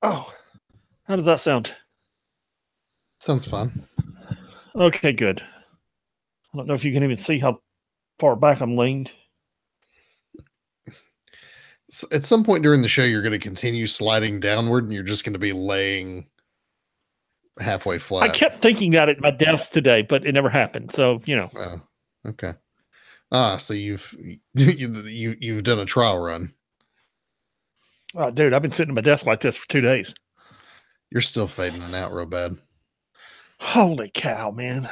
Oh, how does that sound? Sounds fun. Okay, good. I don't know if you can even see how far back I'm leaned. At some point during the show, you're going to continue sliding downward, and you're just going to be laying halfway I flat. kept thinking that at my desk today, but it never happened. So, Oh, okay. So you've done a trial run. dude, I've been sitting at my desk like this for 2 days. You're still fading out real bad. Holy cow, man.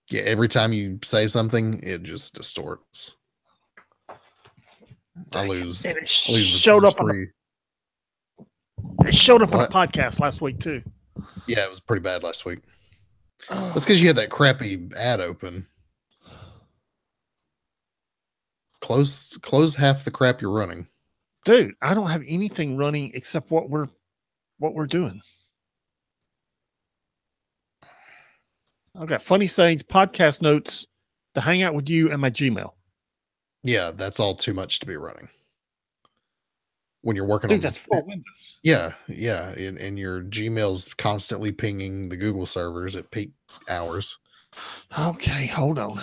Yeah, every time you say something, it just distorts. I Dang it. lose. And it I lose the showed first up on the three. it showed up on the What? podcast last week too. Yeah, it was pretty bad last week. That's because you Oh, had that crappy ad open. Close half the crap you're running. dude, I don't have anything running except what we're doing. I've got funny sayings, podcast notes, to hang out with you, and my Gmail. Yeah, that's all too much to be running when you're working Dude, on. that's 4 Windows. Yeah, and your Gmail's constantly pinging the Google servers at peak hours. Okay, hold on.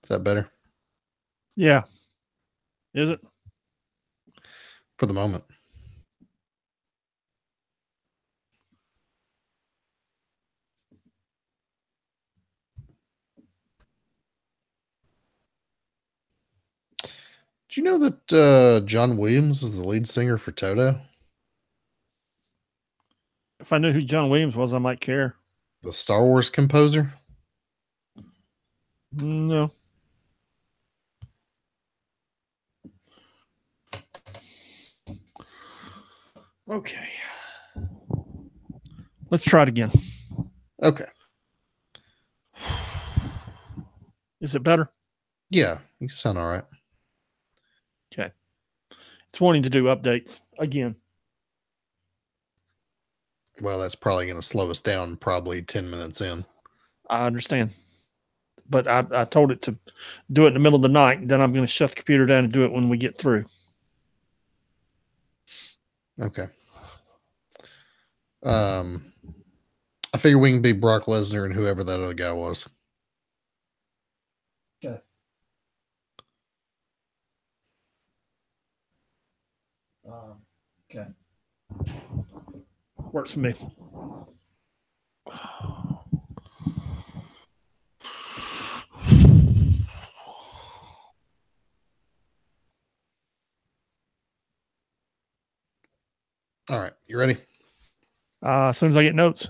Is that better? Yeah. Is it? For the moment. Do you know that John Williams is the lead singer for Toto? If I knew who John Williams was, I might care. The Star Wars composer? No. Okay. Let's try it again. Okay. Is it better? Yeah, you sound all right. Okay. It's wanting to do updates again. Well, that's probably going to slow us down probably 10 minutes in. I understand. But I told it to do it in the middle of the night. And then I'm going to shut the computer down and do it when we get through. Okay. I figure we can be Brock Lesnar and whoever that other guy was. Okay. Okay. Works for me. All right. You ready? As soon as I get notes.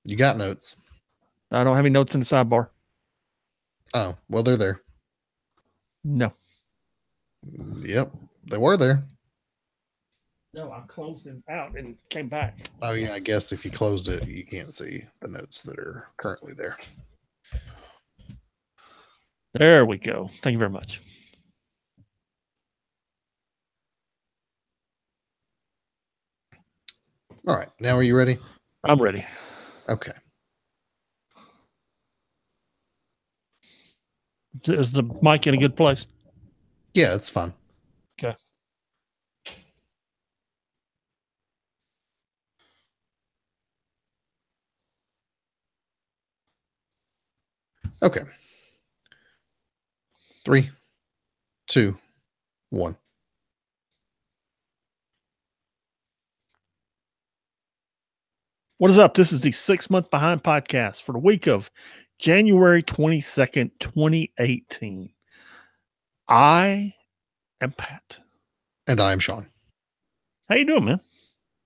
You got notes. I don't have any notes in the sidebar. Oh, well, they're there. No. Yep. They were there. No, I closed them out and came back. Oh, yeah. I guess if you closed it, you can't see the notes that are currently there. There we go. Thank you very much. All right. Now, are you ready? I'm ready. Okay. Is the mic in a good place? Yeah, it's fun. Okay. Okay. 3, 2, 1. What is up? This is the 6 Month Behind podcast for the week of January 22nd, 2018. I am Pat. And I'm Sean. How you doing, man?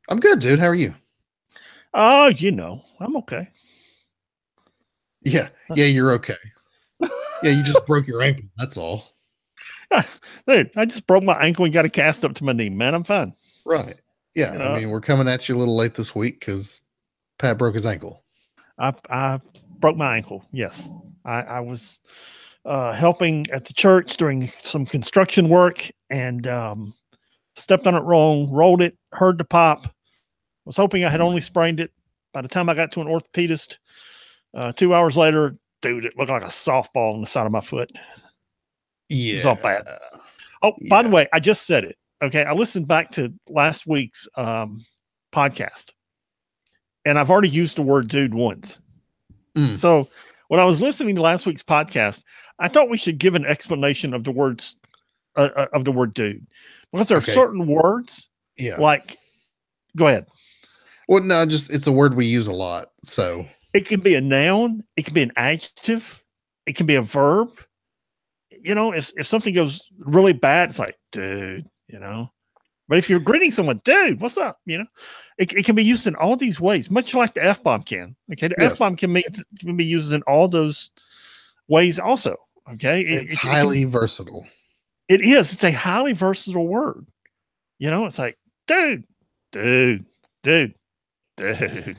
I'm good, dude. How are you? Oh, I'm okay. Yeah. Yeah, you're okay. Yeah, you just broke your ankle. That's all. Dude, I just broke my ankle and got a cast up to my knee, man. I'm fine. Right. Yeah. I mean, we're coming at you a little late this week because Pat broke his ankle. I broke my ankle. Yes. I was helping at the church during some construction work and stepped on it wrong, rolled it, heard the pop. Was hoping I had only sprained it. By the time I got to an orthopedist, 2 hours later, dude, it looked like a softball on the side of my foot. Yeah. It was all bad. Oh, by the way, I just said it. Okay. I listened back to last week's podcast and I've already used the word dude once. So when I was listening to last week's podcast, I thought we should give an explanation of the words of the word dude, because there are certain words. Yeah. Like, go ahead. Well, no, it's a word we use a lot. So it can be a noun. It can be an adjective. It can be a verb. If something goes really bad, it's like, dude, but if you're greeting someone, dude, what's up? It can be used in all these ways, much like the F-bomb can. Okay. The F-bomb can be used in all those ways also. Okay. It's highly versatile. It is. It's a highly versatile word. It's like, dude.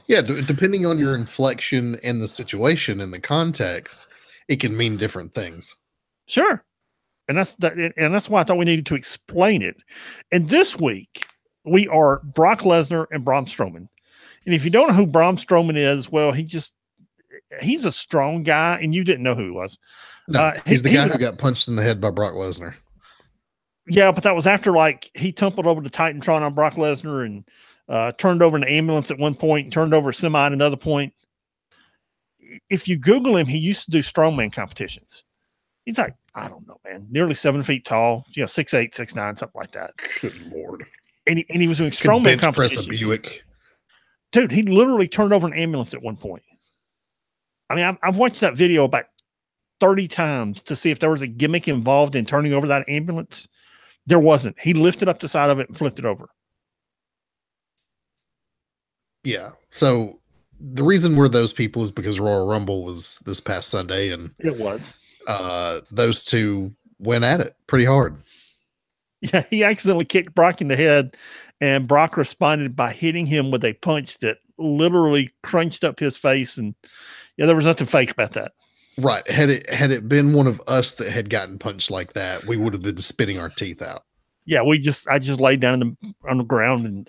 Yeah. Depending on your inflection and the situation and the context, it can mean different things. Sure. And that's why I thought we needed to explain it. And this week we are Brock Lesnar and Braun Strowman. And if you don't know who Braun Strowman is, well, he's a strong guy, and you didn't know who he was. No, he's the guy who got punched in the head by Brock Lesnar. Yeah, but that was after he tumbled over the Titantron on Brock Lesnar and turned over an ambulance at one point, and turned over a semi at another point. if you Google him, he used to do strongman competitions. He's like, I don't know, man, nearly 7 feet tall, 6'8", 6'9", something like that. Good Lord. And he was doing Could strongman bench competitions. press a Buick. Dude, he literally turned over an ambulance at one point. I mean, I've watched that video about 30 times to see if there was a gimmick involved in turning over that ambulance. There wasn't. He lifted up the side of it and flipped it over. Yeah. So the reason we're those people is because Royal Rumble was this past Sunday, and it was. Those two went at it pretty hard. Yeah, he accidentally kicked Brock in the head, and Brock responded by hitting him with a punch that literally crunched up his face. And yeah, there was nothing fake about that. Right. Had it been one of us that had gotten punched like that, we would have been spitting our teeth out. Yeah, I just laid down on the ground, and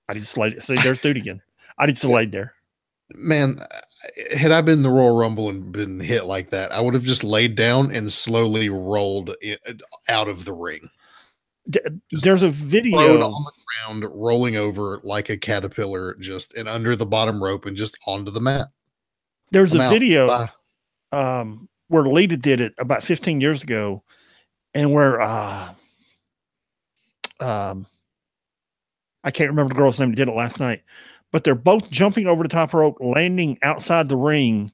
I just laid. See, there's dude again. I just laid there. Man, had I been in the Royal Rumble and been hit like that, I would have just laid down and slowly rolled out of the ring. There's a video on the ground, rolling over like a caterpillar, and under the bottom rope and just onto the mat. There's a video where Lita did it about 15 years ago, and where I can't remember the girl's name that did it last night, but they're both jumping over the top rope, landing outside the ring,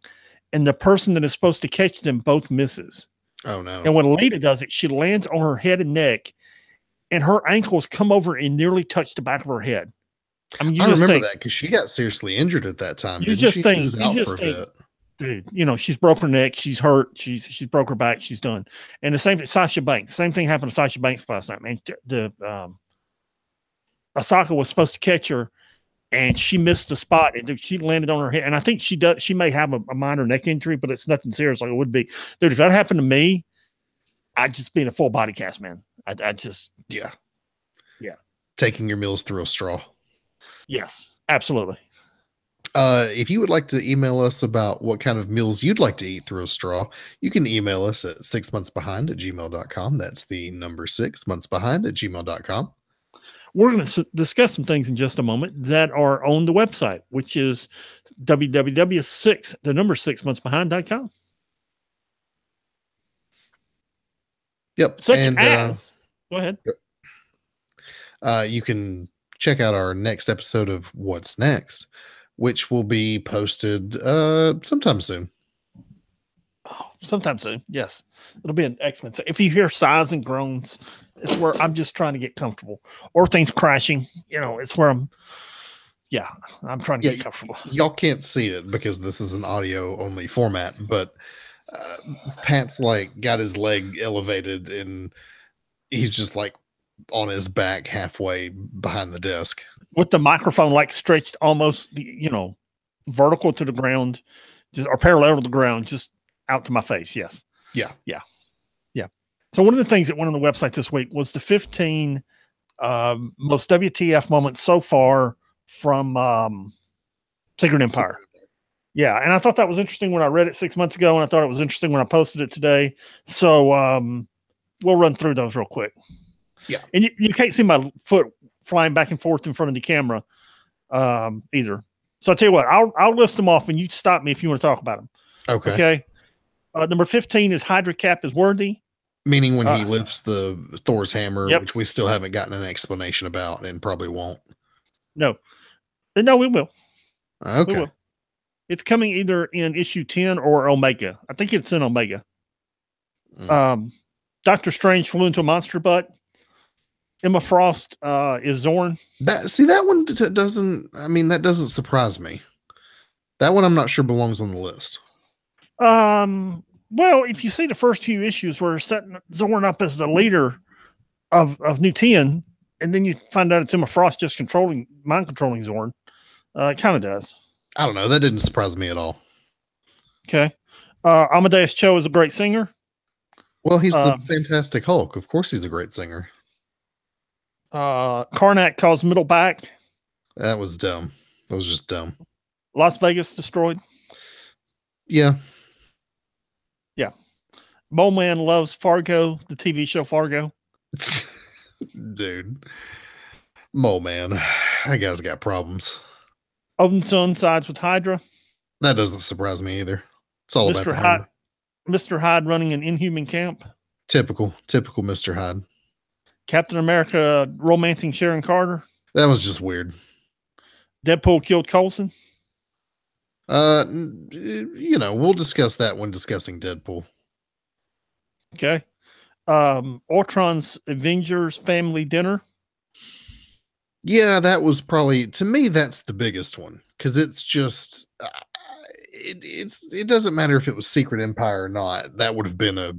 and the person that is supposed to catch them both misses. Oh no. And when Lita does it, she lands on her head and neck, and her ankles come over and nearly touch the back of her head. I mean, I remember that because she got seriously injured at that time. You just think, dude, she's broke her neck, she's hurt, she's broke her back, she's done. And the same thing, Sasha Banks. Same thing happened to Sasha Banks last night, man. Osaka was supposed to catch her, and she missed the spot, and she landed on her head. And I think she may have a minor neck injury, but it's nothing serious like it would be. Dude, if that happened to me, I'd just be in a full body cast, man. I just yeah. Taking your meals through a straw. Yes, absolutely. If you would like to email us about what kind of meals you'd like to eat through a straw, you can email us at 6monthsbehind@gmail.com. That's the number 6monthsbehind@gmail.com. We're going to discuss some things in just a moment that are on the website, which is www.6monthsbehind.com. Yep. Go ahead. You can check out our next episode of What's Next, which will be posted sometime soon. Oh, sometime soon. Yes. It'll be an X-Men. So if you hear sighs and groans, it's where I'm just trying to get comfortable, or things crashing. It's where I'm trying to get comfortable. Y'all can't see it because this is an audio only format, but Pat's got his leg elevated and he's just on his back halfway behind the desk with the microphone stretched almost vertical to the ground, or parallel to the ground, just out to my face. Yes. Yeah. So one of the things that went on the website this week was the 15 most WTF moments so far from Secret Empire. Yeah, and I thought that was interesting when I read it 6 months ago, and I thought it was interesting when I posted it today. So we'll run through those real quick. Yeah. And you can't see my foot flying back and forth in front of the camera either. So I'll tell you what, I'll list them off and you stop me if you want to talk about them. Okay. Number 15 is Hydra Cap is worthy. Meaning when he lifts the Thor's hammer, yep. Which we still haven't gotten an explanation about and probably won't. No, we will. Okay. We will. It's coming either in issue 10 or Omega. I think it's in Omega. Doctor Strange flew into a monster butt. Emma Frost is Zorn. That one doesn't surprise me. That one I'm not sure belongs on the list. Well, if you see the first few issues where they're setting Zorn up as the leader of New 10, and then you find out it's Emma Frost just mind controlling Zorn, it kind of does. I don't know. That didn't surprise me at all. Okay. Amadeus Cho is a great singer. Well, he's the Fantastic Hulk. Of course he's a great singer. Karnak caused middle back. That was dumb. That was just dumb. Las Vegas destroyed. Yeah. Mole Man loves Fargo, the TV show Fargo. Dude. Mole Man. That guy's got problems. Odin's son sides with Hydra. That doesn't surprise me either. It's all about Mr. the Hyde, hammer. Mr. Hyde running an Inhuman camp. Typical Mr. Hyde. Captain America romancing Sharon Carter. That was just weird. Deadpool killed Coulson. We'll discuss that when discussing Deadpool. Okay. Ultron's Avengers family dinner. Yeah, that was probably, to me, that's the biggest one because it's just it doesn't matter if it was Secret Empire or not. That would have been a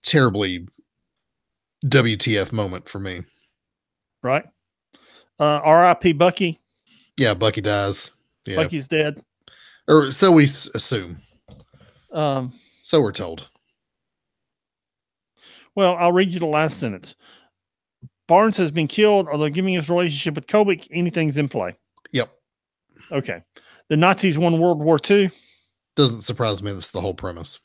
terribly WTF moment for me. Right. R.I.P. Bucky. Yeah, Bucky dies. Yeah. Bucky's dead. Or so we assume. So we're told. Well, I'll read you the last sentence. Barnes has been killed, although giving his relationship with Kobik, anything's in play. Yep. Okay. The Nazis won World War II. Doesn't surprise me. That's the whole premise.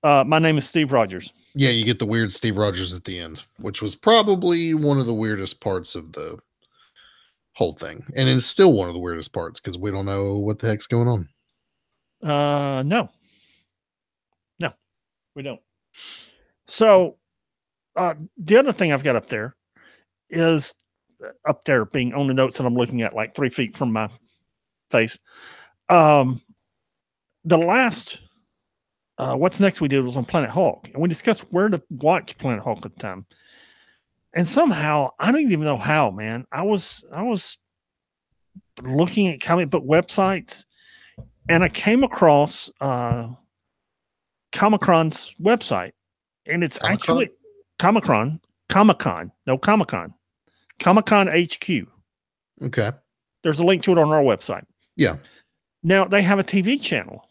My name is Steve Rogers. Yeah, you get the weird Steve Rogers at the end, which was probably one of the weirdest parts of the whole thing. And it's still one of the weirdest parts because we don't know what the heck's going on. No, we don't. So the other thing I've got up there is being on the notes that I'm looking at like 3 feet from my face. The last What's Next we did was on Planet Hulk, and we discussed where to watch Planet Hulk at the time. And somehow, I don't even know how, man. I was looking at comic book websites, and I came across Comic-Con's website, and it's actually Comic-Con HQ. Okay. There's a link to it on our website. Yeah. Now they have a TV channel.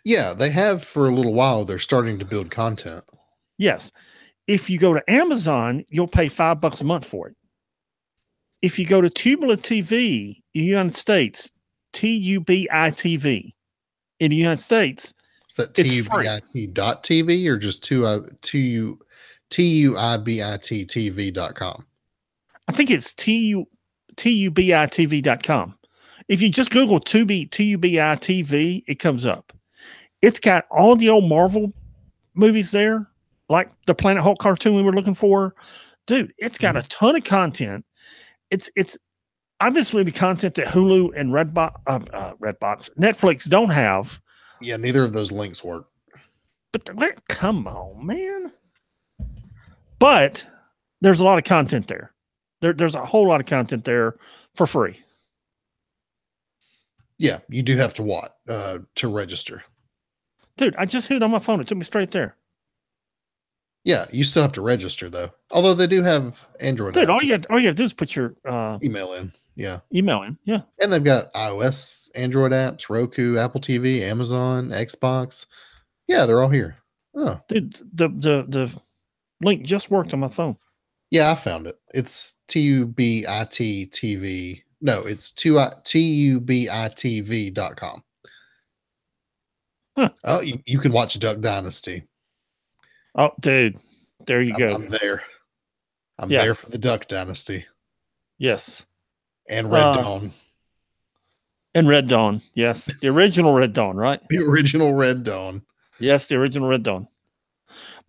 Yeah, they have for a little while. They're starting to build content. Yes. If you go to Amazon, you'll pay $5 a month for it. If you go to Tubular TV in the United States, TUBI-TV in the United States, is that it's free. TUBIT.TV or just TUIBITTV.com? I think it's TUBITV.com. If you just Google TUBI-TV, it comes up. It's got all the old Marvel movies there, like the Planet Hulk cartoon we were looking for. Dude, it's got a ton of content. It's obviously the content that Hulu and Netflix don't have. Yeah, neither of those links work. But come on, man. But there's a lot of content there. There's a whole lot of content there for free. Yeah, you do have to to register. Dude, I just hit it on my phone. It took me straight there. Yeah, you still have to register though. Although they do have Android. Dude, apps. all you gotta do is put your email in. Yeah. Email in. Yeah. And they've got iOS, Android apps, Roku, Apple TV, Amazon, Xbox. Yeah, they're all here. Oh. Dude, the link just worked on my phone. Yeah, I found it. It's TUBIT TV. No, it's TUBITV.com. Huh. Oh, you can watch Duck Dynasty. Oh, dude. There you go. I'm there. I'm there for the Duck Dynasty. Yes. And Red Dawn. And Red Dawn. Yes. The original Red Dawn, right? The original Red Dawn. Yes, the original Red Dawn.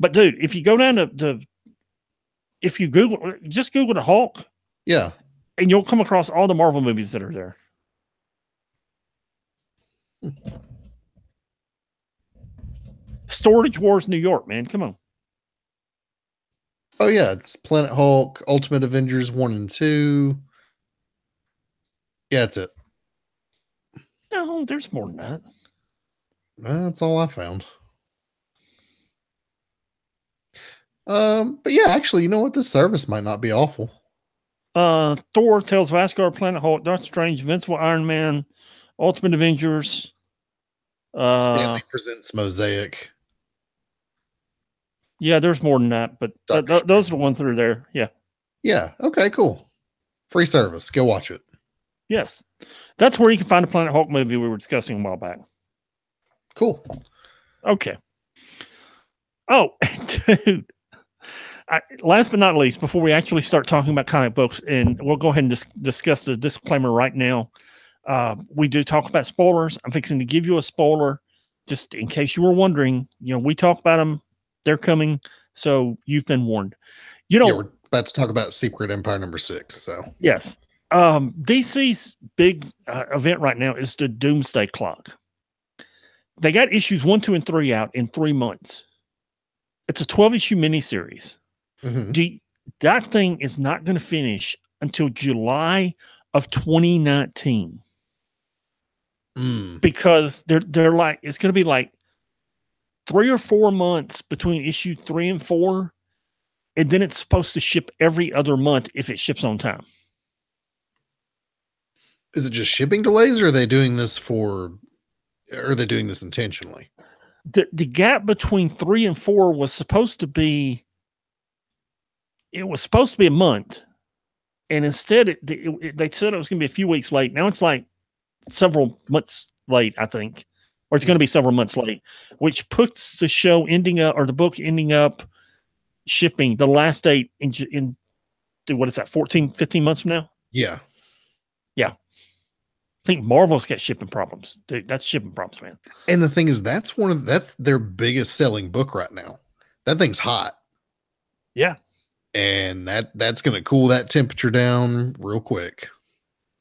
But dude, if you go down to if you just Google the Hulk. Yeah. And you'll come across all the Marvel movies that are there. Storage Wars New York, man. Come on. Oh, yeah. It's Planet Hulk, Ultimate Avengers 1 and 2. Yeah, that's it. No, there's more than that. That's all I found. But yeah, actually, you know what? This service might not be awful. Thor, Tales of Asgard, Planet Hulk, Doctor Strange, Invincible, Iron Man, Ultimate Avengers. Stanley Presents Mosaic. Yeah, there's more than that, but those are the ones that are there. Yeah. Yeah. Okay, cool. Free service. Go watch it. Yes. That's where you can find a Planet Hulk movie we were discussing a while back. Cool. Okay. Oh, dude. Last but not least, before we actually start talking about comic books, and we'll go ahead and discuss the disclaimer right now. We do talk about spoilers. I'm fixing to give you a spoiler just in case you were wondering. We talk about them. They're coming. So you've been warned. We're about to talk about Secret Empire #6. So yes. DC's big event right now is the Doomsday Clock. They got issues 1, 2, and 3 out in 3 months. It's a 12-issue miniseries. Mhm. That thing is not going to finish until July of 2019 because they're like, it's going to be like 3 or 4 months between issue 3 and 4, and then it's supposed to ship every other month if it ships on time. Is it just shipping delays, or are they doing this intentionally? The gap between 3 and 4 was supposed to be a month, and instead they said it was going to be a few weeks late. Now it's like several months late, I think, or it's going to be several months late, which puts the show ending up, or the book ending up shipping the last date in what is that, 14, 15 months from now? Yeah. I think Marvel's got shipping problems. Dude, that's shipping problems, man. And the thing is, that's their biggest selling book right now. That thing's hot. Yeah. And that's going to cool that temperature down real quick.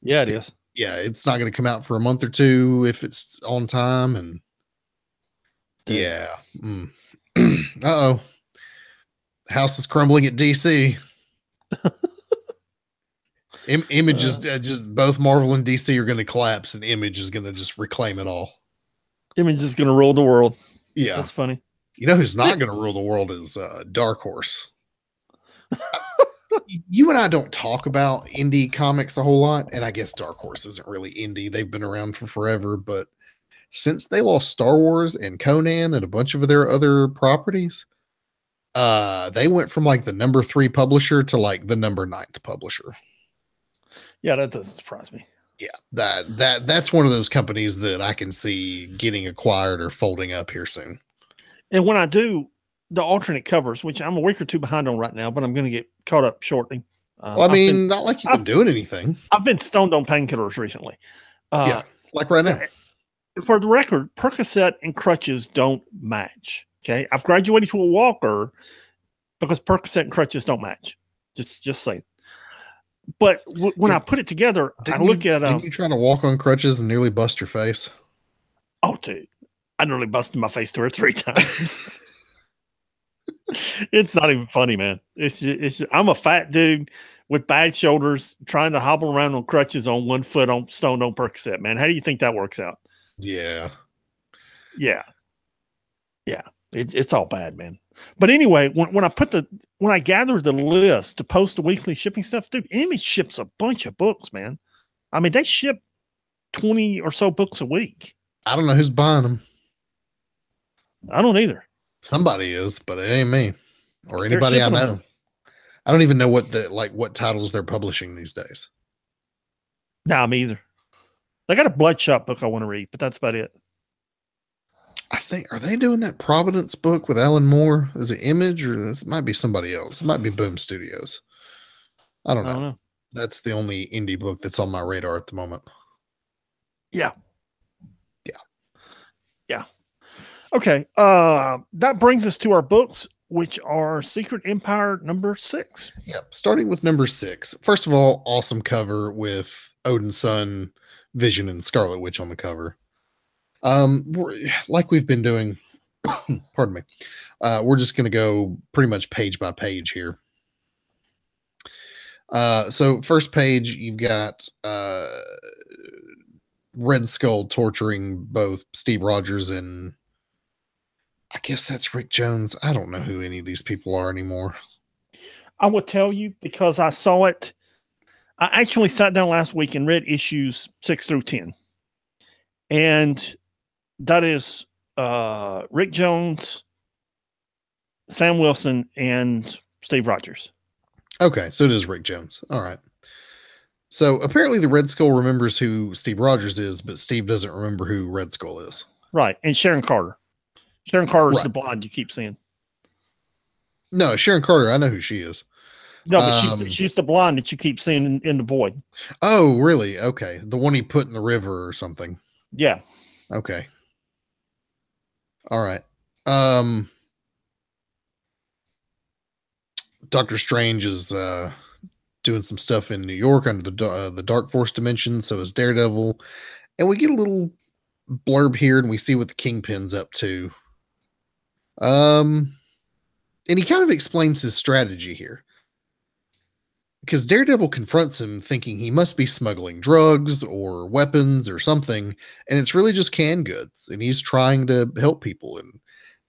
Yeah, it is. Yeah, it's not going to come out for a month or two if it's on time. And yeah. Uh-oh. House is crumbling at DC. Image is just both Marvel and DC are going to collapse, and Image is going to just reclaim it all. Image is going to rule the world. Yeah. That's funny. You know who's not going to rule the world is Dark Horse. You and I don't talk about indie comics a whole lot, and I guess Dark Horse isn't really indie. They've been around for forever, but since they lost Star Wars and Conan and a bunch of their other properties, they went from like the #3 publisher to like the #9 publisher. Yeah, that doesn't surprise me. Yeah, that's one of those companies that I can see getting acquired or folding up here soon. And when I do the alternate covers, which I'm a week or 2 behind on right now, but I'm going to get caught up shortly. Well, I mean, not like you've been doing anything. I've been stoned on painkillers recently. Yeah, like right now. For the record, Percocet and crutches don't match. Okay, I've graduated to a walker because Percocet and crutches don't match. Just saying. But when I put it together, I look at. Didn't you try to walk on crutches and nearly bust your face? Oh, dude, I nearly busted my face 2 or 3 times. It's not even funny, man. I'm a fat dude with bad shoulders trying to hobble around on crutches on 1 foot on stoned on Percocet, man. How do you think that works out? Yeah. It's all bad, man. But anyway, when I gathered the list to post the weekly shipping stuff, dude, Image ships a bunch of books, man. I mean, they ship 20 or so books a week. I don't know who's buying them. I don't either. Somebody is, but it ain't me or anybody I know. I don't even know what titles they're publishing these days. Nah, me either. They got a Bloodshot book I want to read, but that's about it. I think, are they doing that Providence book with Alan Moore? Is it Image, or this might be somebody else? It might be Boom Studios. I don't know. That's the only indie book that's on my radar at the moment. Yeah. Okay. That brings us to our books, which are Secret Empire #6. Yep. Starting with #6. First of all, awesome cover with Odin's son, Vision, and Scarlet Witch on the cover. Like we've been doing, pardon me. We're just going to go pretty much page by page here. So first page, you've got Red Skull torturing both Steve Rogers and I guess that's Rick Jones. I don't know who any of these people are anymore. I will tell you because I saw it. I actually sat down last week and read issues 6 through 10. And that is Rick Jones, Sam Wilson, and Steve Rogers. Okay, so it is Rick Jones. All right. So apparently the Red Skull remembers who Steve Rogers is, but Steve doesn't remember who Red Skull is. Right, and Sharon Carter. Sharon Carter is the blonde you keep seeing. No, Sharon Carter, I know who she is. No, but she's the blonde that you keep seeing in the void. Oh, really? Okay. The one he put in the river or something. Yeah. Okay. All right. Doctor Strange is doing some stuff in New York under the Dark Force dimension. So is Daredevil, and we get a little blurb here, and we see what the Kingpin's up to. And he kind of explains his strategy here, because Daredevil confronts him thinking he must be smuggling drugs or weapons or something, and it's really just canned goods, and he's trying to help people. And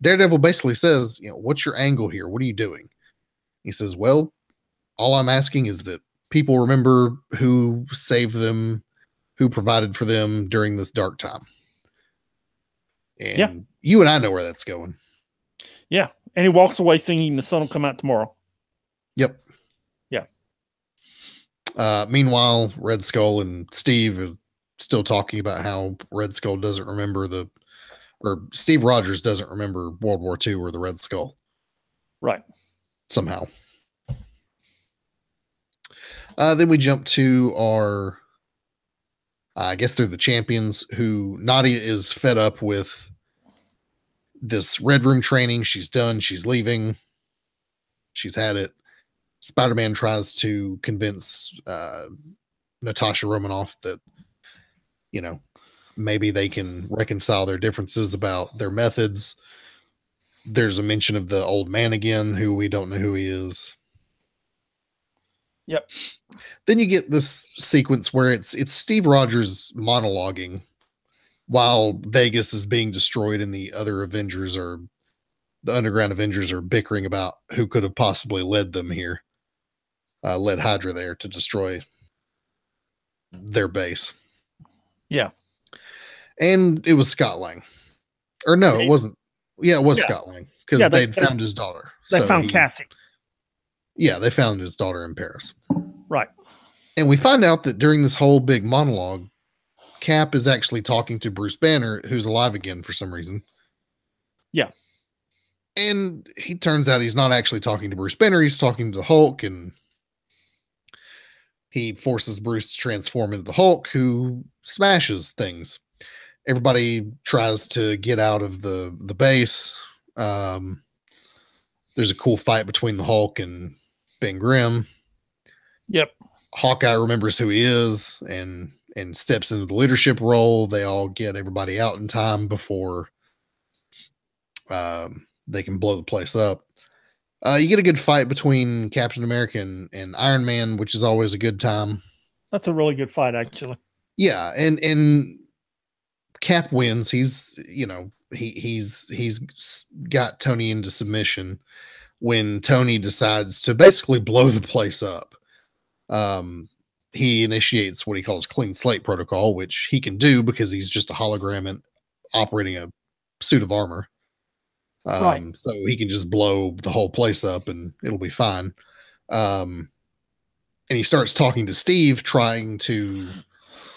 Daredevil basically says, what's your angle here? What are you doing? He says, well, all I'm asking is that people remember who saved them, who provided for them during this dark time. And you and I know where that's going. Yeah. And he walks away singing "The Sun Will Come Out Tomorrow." Yep. Yeah. Meanwhile, Red Skull and Steve are still talking about how Red Skull doesn't remember or Steve Rogers doesn't remember World War II or the Red Skull. Right. Somehow. Then we jump to our, I guess they're the champions, who Nadia is fed up with this Red Room training. She's done. She's leaving. She's had it. Spider-Man tries to convince Natasha Romanoff that, maybe they can reconcile their differences about their methods. There's a mention of the old man again, who we don't know who he is. Yep. Then you get this sequence where it's Steve Rogers monologuing while Vegas is being destroyed, and the other Avengers the underground Avengers are bickering about who could have possibly led them here, led Hydra there to destroy their base. Yeah. And it was Scott Lang. Or no, it wasn't. Yeah, it was Scott Lang, because they'd found his daughter. They found Cassie. Yeah, they found his daughter in Paris. Right. And we find out that during this whole big monologue, Cap is actually talking to Bruce Banner, who's alive again for some reason. Yeah. And he turns out he's not actually talking to Bruce Banner. He's talking to the Hulk, and he forces Bruce to transform into the Hulk, who smashes things. Everybody tries to get out of the base. There's a cool fight between the Hulk and Ben Grimm. Yep. Hawkeye remembers who he is and steps into the leadership role. They all get everybody out in time before they can blow the place up. You get a good fight between Captain America and Iron Man, which is always a good time. That's a really good fight, actually. Yeah, and Cap wins. He's got Tony into submission when Tony decides to basically blow the place up. He initiates what he calls clean slate protocol, which he can do because he's just a hologram and operating a suit of armor. Right. So he can just blow the whole place up and it'll be fine. And he starts talking to Steve,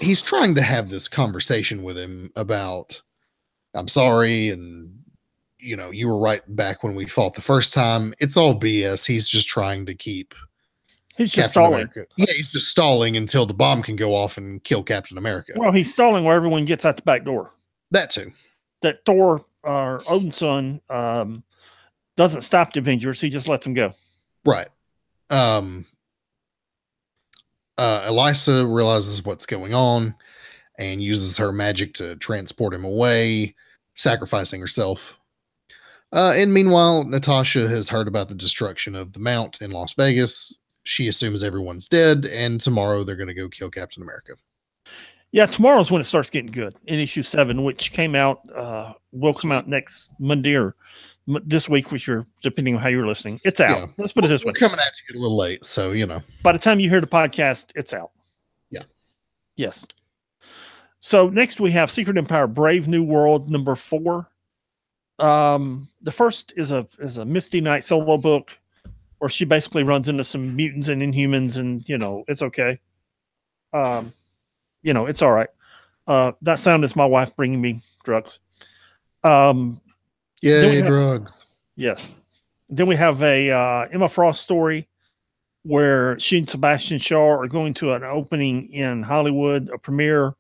he's trying to have this conversation with him about, I'm sorry, and you were right back when we fought the first time. It's all BS. He's just trying to keep He's just Captain stalling. America. Yeah, he's just stalling until the bomb can go off and kill Captain America. Well, he's stalling where everyone gets out the back door. That too. That Thor, Odin's son, doesn't stop the Avengers. He just lets them go. Right. Elisa realizes what's going on and uses her magic to transport him away, sacrificing herself. And meanwhile, Natasha has heard about the destruction of the Mount in Las Vegas. She assumes everyone's dead, and tomorrow they're going to go kill Captain America. Yeah, tomorrow's when it starts getting good. In issue 7, which came out, will come out next Monday or this week, which you're depending on how you're listening. It's out. Yeah. Let's put it this way. We're coming at you a little late, so by the time you hear the podcast, it's out. Yeah. Yes. So next we have Secret Empire: Brave New World number 4. The first is a Misty Knight solo book where she basically runs into some mutants and Inhumans, and it's okay. It's all right. That sound is my wife bringing me drugs. Yay, drugs. Yes. Then we have a Emma Frost story where she and Sebastian Shaw are going to an opening in Hollywood, a premiere,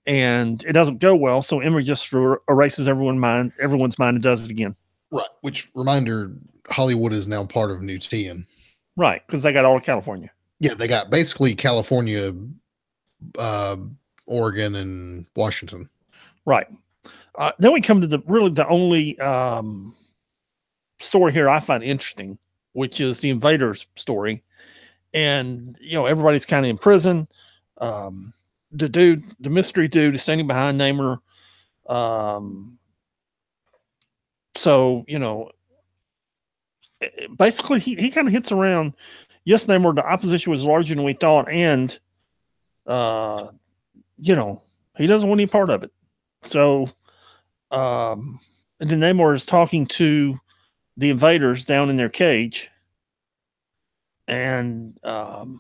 and it doesn't go well. So Emery just erases everyone's mind and does it again. Right. Which, reminder, Hollywood is now part of New TN. Right, because they got all of California. Yeah, they got basically California, Oregon, and Washington. Right. Then we come to the only story here I find interesting, which is the Invaders story. And, everybody's kind of in prison. The mystery dude is standing behind Namor. So, basically he kind of hits around. Yes, Namor, the opposition was larger than we thought. And, he doesn't want any part of it. So, and then Namor is talking to the Invaders down in their cage and, trying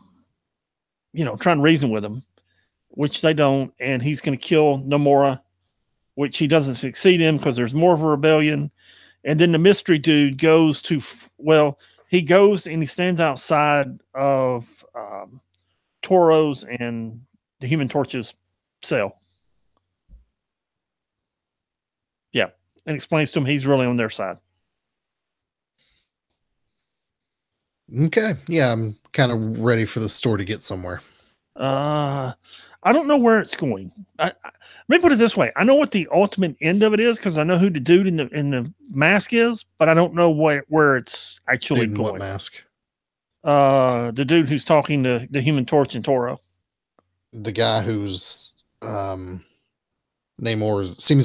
to reason with them, which they don't. And he's going to kill Namora, which he doesn't succeed in because there's more of a rebellion. And then the mystery dude goes he goes and he stands outside of Toro's and the Human Torch's cell. Yeah. And explains to him he's really on their side. Okay. Yeah, I'm kind of ready for the story to get somewhere. I don't know where it's going. Let me put it this way. I know what the ultimate end of it is because I know who the dude in the mask is, but I don't know where it's actually going. What mask? The dude who's talking to the Human Torch and Toro. The guy who's seems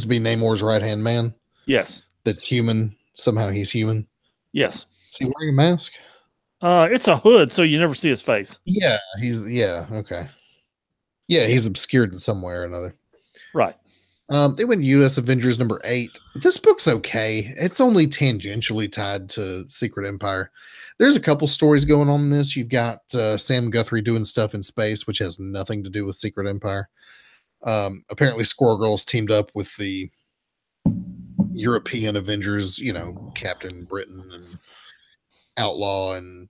to be Namor's right-hand man. Yes. That's human. Somehow he's human. Yes. Is he wearing a mask? It's a hood, so you never see his face. Yeah, okay. Yeah, he's obscured in some way or another. Right. They went US Avengers number 8. This book's okay. It's only tangentially tied to Secret Empire. There's a couple stories going on in this. You've got Sam Guthrie doing stuff in space, which has nothing to do with Secret Empire. Apparently Squirrel Girl's teamed up with the European Avengers, Captain Britain and Outlaw and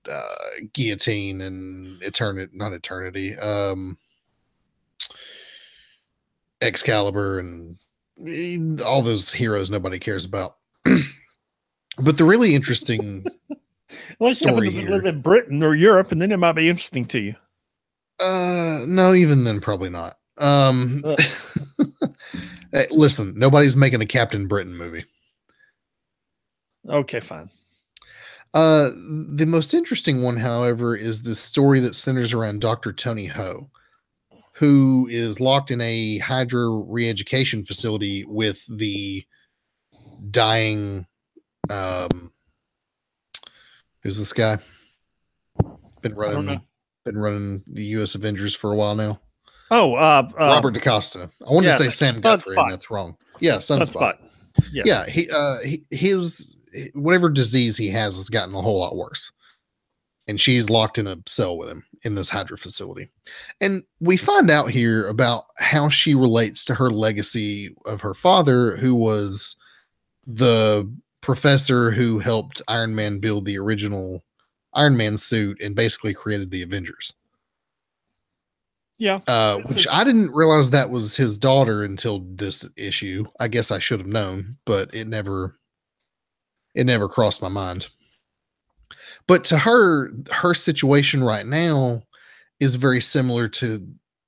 Guillotine and not Eternity. Excalibur and all those heroes nobody cares about. But the really interesting story you live in Britain or Europe, and then it might be interesting to you. No, even then, probably not. Hey, listen, nobody's making a Captain Britain movie. Okay, fine. The most interesting one, however, is this story that centers around Dr. Tony Ho, who is locked in a Hydra re-education facility with the dying, who's this guy? Been running the US Avengers for a while now. Oh, Robert DaCosta. I wanted to say Sam Guthrie, and that's wrong. Yeah, Sunspot. Yes. Yeah, his whatever disease he has gotten a whole lot worse. And she's locked in a cell with him in this Hydra facility. And we find out here about how she relates to her legacy of her father, who was the professor who helped Iron Man build the original Iron Man suit and basically created the Avengers. Yeah. Which I didn't realize that was his daughter until this issue. I guess I should have known, but it never crossed my mind. But to her situation right now is very similar to,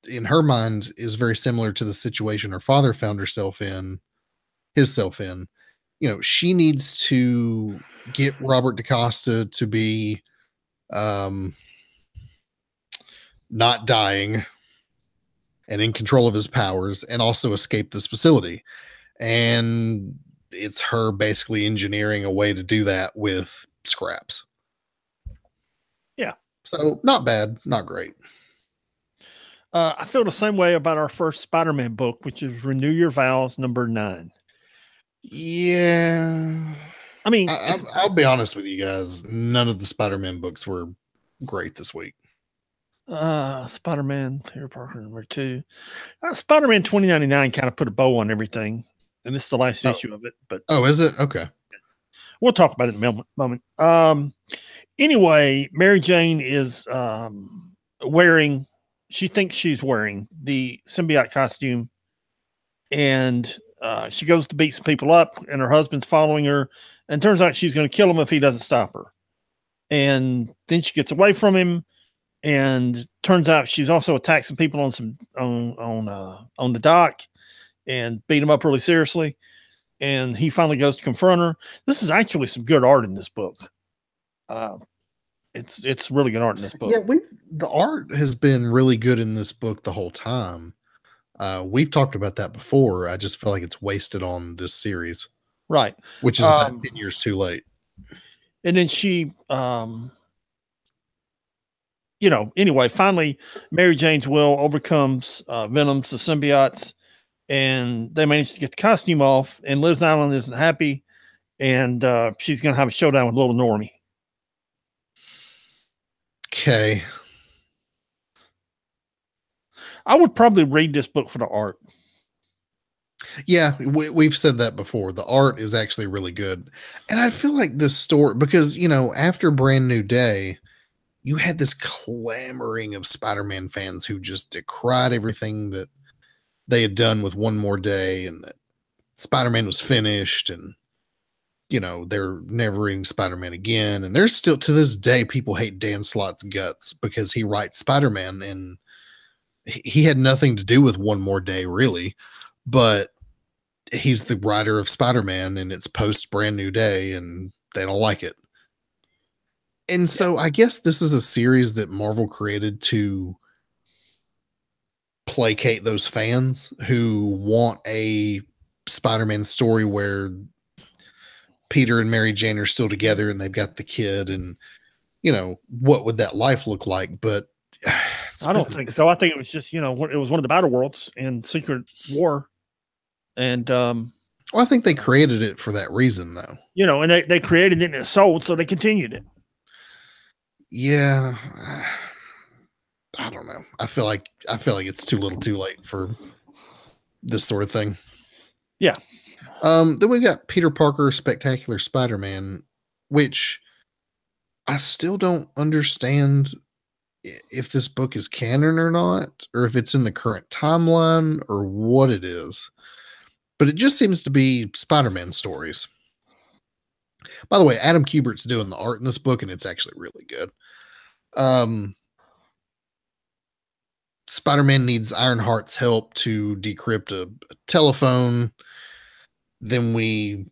in her mind, is very similar to the situation her father found himself in. She needs to get Robert DaCosta to be not dying and in control of his powers, and also escape this facility. And it's her basically engineering a way to do that with scraps. Yeah. So not bad, not great. I feel the same way about our first Spider-Man book, which is Renew Your Vows, number 9. Yeah. I mean, I'll be honest with you guys. None of the Spider-Man books were great this week. Spider-Man, Peter Parker, number 2. Spider-Man 2099 kind of put a bow on everything. And this is the last issue of it. But is it? Okay. We'll talk about it in a moment. Anyway, Mary Jane is wearing, she thinks she's wearing the symbiote costume, and she goes to beat some people up, and her husband's following her, and turns out she's going to kill him if he doesn't stop her. And then she gets away from him, and turns out she's also attacked some people on the dock and beat him up really seriously. And he finally goes to confront her. This is actually some good art in this book. It's really good art in this book. Yeah, the art has been really good in this book the whole time. We've talked about that before. I just feel like it's wasted on this series, right? Which is about 10 years too late. And then she, anyway, finally, Mary Jane's will overcomes Venom's, the symbiotes, and they manage to get the costume off. And Liz Allen isn't happy, and she's going to have a showdown with little Normie. Okay. I would probably read this book for the art. Yeah, we've said that before. The art is actually really good. And I feel like this story, because, after Brand New Day, you had this clamoring of Spider-Man fans who just decried everything that they had done with One More Day, and that Spider-Man was finished, and, they're never reading Spider-Man again. And there's still, to this day, people hate Dan Slott's guts because he writes Spider-Man, and he had nothing to do with One More Day, really. But he's the writer of Spider-Man, and it's post Brand New Day, and they don't like it. And so I guess this is a series that Marvel created to placate those fans who want a Spider-Man story where Peter and Mary Jane are still together and they've got the kid, and what would that life look like? But I don't think so. I think it was just, it was one of the Battle Worlds in Secret War. And I think they created it for that reason, though. And they created it and it sold, so they continued it. Yeah, I don't know. I feel like it's too little, too late for this sort of thing. Yeah. Then we got Peter Parker, Spectacular Spider-Man, which I still don't understand if this book is canon or not, or if it's in the current timeline, or what it is. But it just seems to be Spider-Man stories. By the way, Adam Kubert's doing the art in this book, and it's actually really good. Spider-Man needs Ironheart's help to decrypt a telephone. Then we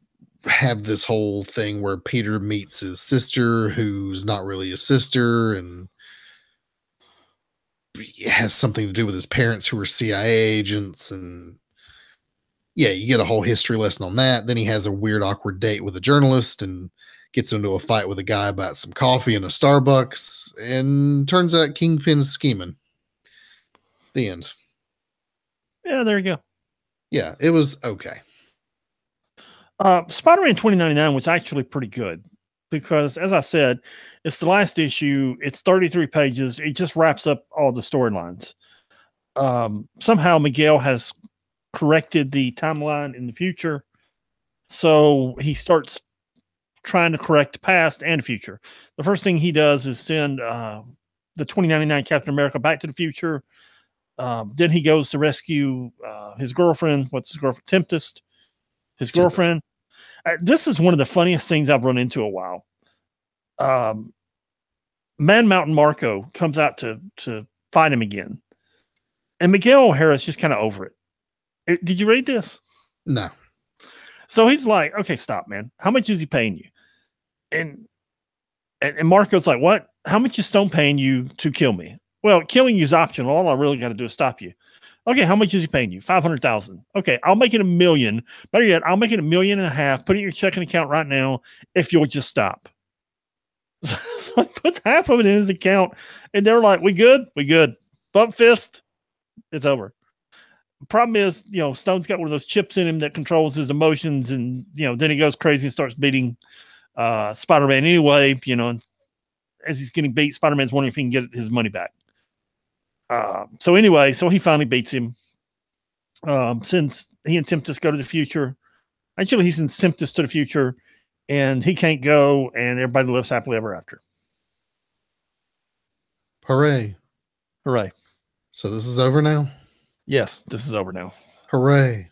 have this whole thing where Peter meets his sister, who's not really a sister, and it has something to do with his parents, who are CIA agents. And yeah, you get a whole history lesson on that. Then he has a weird, awkward date with a journalist and gets into a fight with a guy about some coffee in a Starbucks, and turns out Kingpin's scheming. The end. Yeah, there you go. Yeah, it was okay. Spider-Man 2099 was actually pretty good because, as I said, it's the last issue. It's 33 pages. It just wraps up all the storylines. Somehow Miguel has corrected the timeline in the future, so he starts trying to correct the past and the future. The first thing he does is send the 2099 Captain America back to the future. Then he goes to rescue his girlfriend. What's his girlfriend? Tempest. His girlfriend. This is one of the funniest things I've run into in a while. Man Mountain Marco comes out to fight him again, and Miguel O'Hara's just kind of over it. Did you read this? No. So he's like, "Okay, stop, man. How much is he paying you?" And Marco's like, "What? How much is Stone paying you to kill me?" "Well, killing you is optional. All I really got to do is stop you." "Okay, how much is he paying you?" $500,000. "Okay, I'll make it $1 million. Better yet, I'll make it $1.5 million. Put it in your checking account right now if you'll just stop." So he puts half of it in his account, and they're like, "We good? We good. Bump fist. It's over." Problem is, Stone's got one of those chips in him that controls his emotions, and then he goes crazy and starts beating Spider-Man anyway. As he's getting beat, Spider-Man's wondering if he can get his money back. So he finally beats him. Since he and Tempest go to the future, actually he sends Tempest to the future, and he can't go, and everybody lives happily ever after. Hooray. Hooray. So this is over now? Yes, this is over now. Hooray.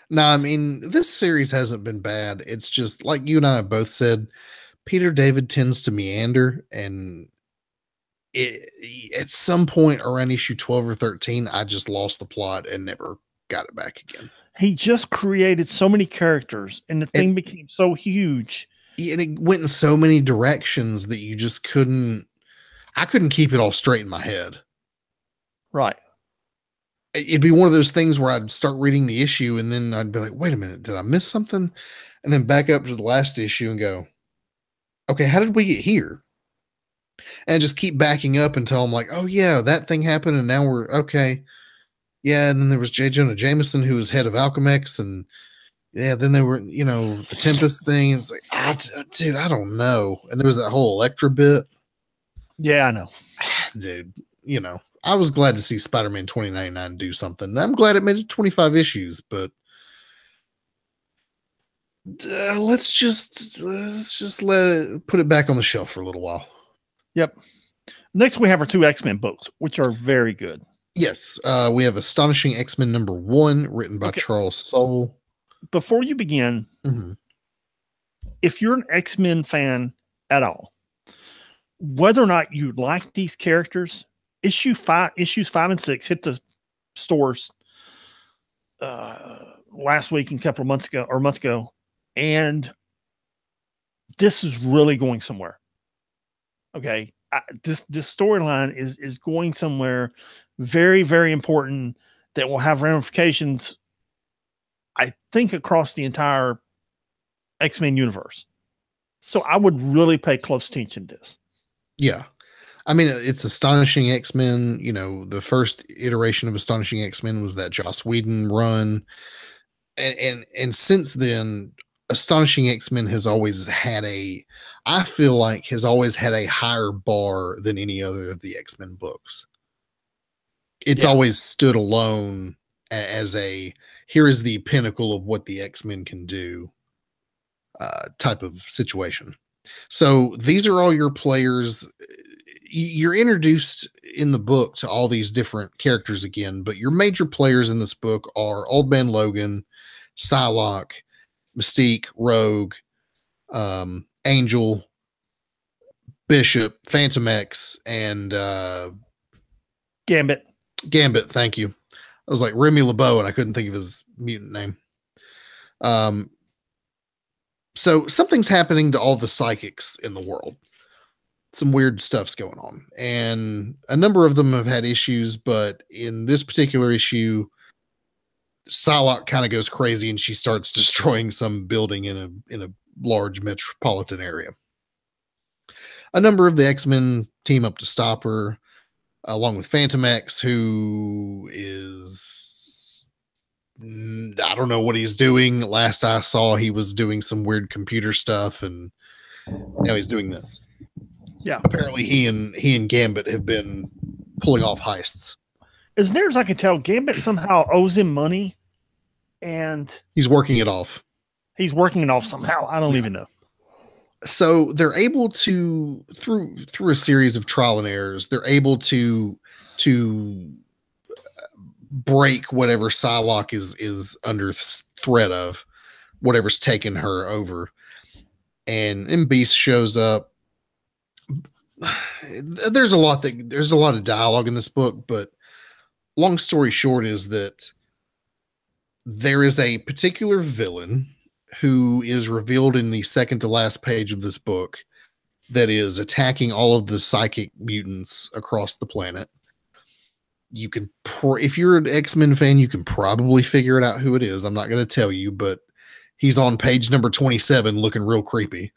No, I mean, this series hasn't been bad. It's just like you and I both said, Peter David tends to meander, and at some point around issue 12 or 13, I just lost the plot and never got it back again. He just created so many characters, and the thing became so huge. And it went in so many directions that you just I couldn't keep it all straight in my head. Right. It'd be one of those things where I'd start reading the issue and then I'd be like, wait a minute, did I miss something? And then back up to the last issue and go, okay, how did we get here? And just keep backing up until I'm like, oh yeah, that thing happened. And now we're okay. Yeah. And then there was J. Jonah Jameson, who was head of Alchemex. And yeah, then they were, the Tempest thing. It's like, dude, I don't know. And there was that whole Elektra bit. Yeah, I know. Dude, I was glad to see Spider-Man 2099 do something. I'm glad it made it 25 issues, but let's just put it back on the shelf for a little while. Yep. Next, we have our 2 X-Men books, which are very good. Yes, we have Astonishing X-Men #1, written by Charles Soule. Before you begin, if you're an X-Men fan at all, whether or not you like these characters, issues 5 and 6 hit the stores last week and a couple of months ago, and this is really going somewhere. Okay, this storyline is going somewhere very, very important that will have ramifications, I think, across the entire X-Men universe. So I would really pay close attention to this. Yeah. I mean, it's Astonishing X-Men. The first iteration of Astonishing X-Men was that Joss Whedon run. And since then, Astonishing X-Men has always had I feel like has always had a higher bar than any other of the X-Men books. It's always stood alone as here is the pinnacle of what the X-Men can do type of situation. So these are all your players. You're introduced in the book to all these different characters again, but your major players in this book are Old Man Logan, Psylocke, Mystique, Rogue, Angel, Bishop, Phantom X, and Gambit. Thank you. I was like Remy LeBeau, and I couldn't think of his mutant name. So something's happening to all the psychics in the world. Some weird stuff's going on, and a number of them have had issues, but in this particular issue, Psylocke kind of goes crazy and she starts destroying some building in a large metropolitan area. A number of the X-Men team up to stop her, along with Phantom X, who is, I don't know what he's doing. Last I saw, he was doing some weird computer stuff, and now he's doing this. Yeah. Apparently he and Gambit have been pulling off heists. As near as I can tell, Gambit somehow owes him money, and he's working it off. He's working it off somehow. I don't even know. So they're able to, through a series of trial and errors, they're able to break whatever Psylocke is under threat of, whatever's taken her over. And Beast shows up. There's a lot of dialogue in this book, but long story short is that there is a particular villain who is revealed in the second to last page of this book that is attacking all of the psychic mutants across the planet. You can, if you're an X-Men fan, you can probably figure it out who it is. I'm not going to tell you, but he's on page number 27 looking real creepy.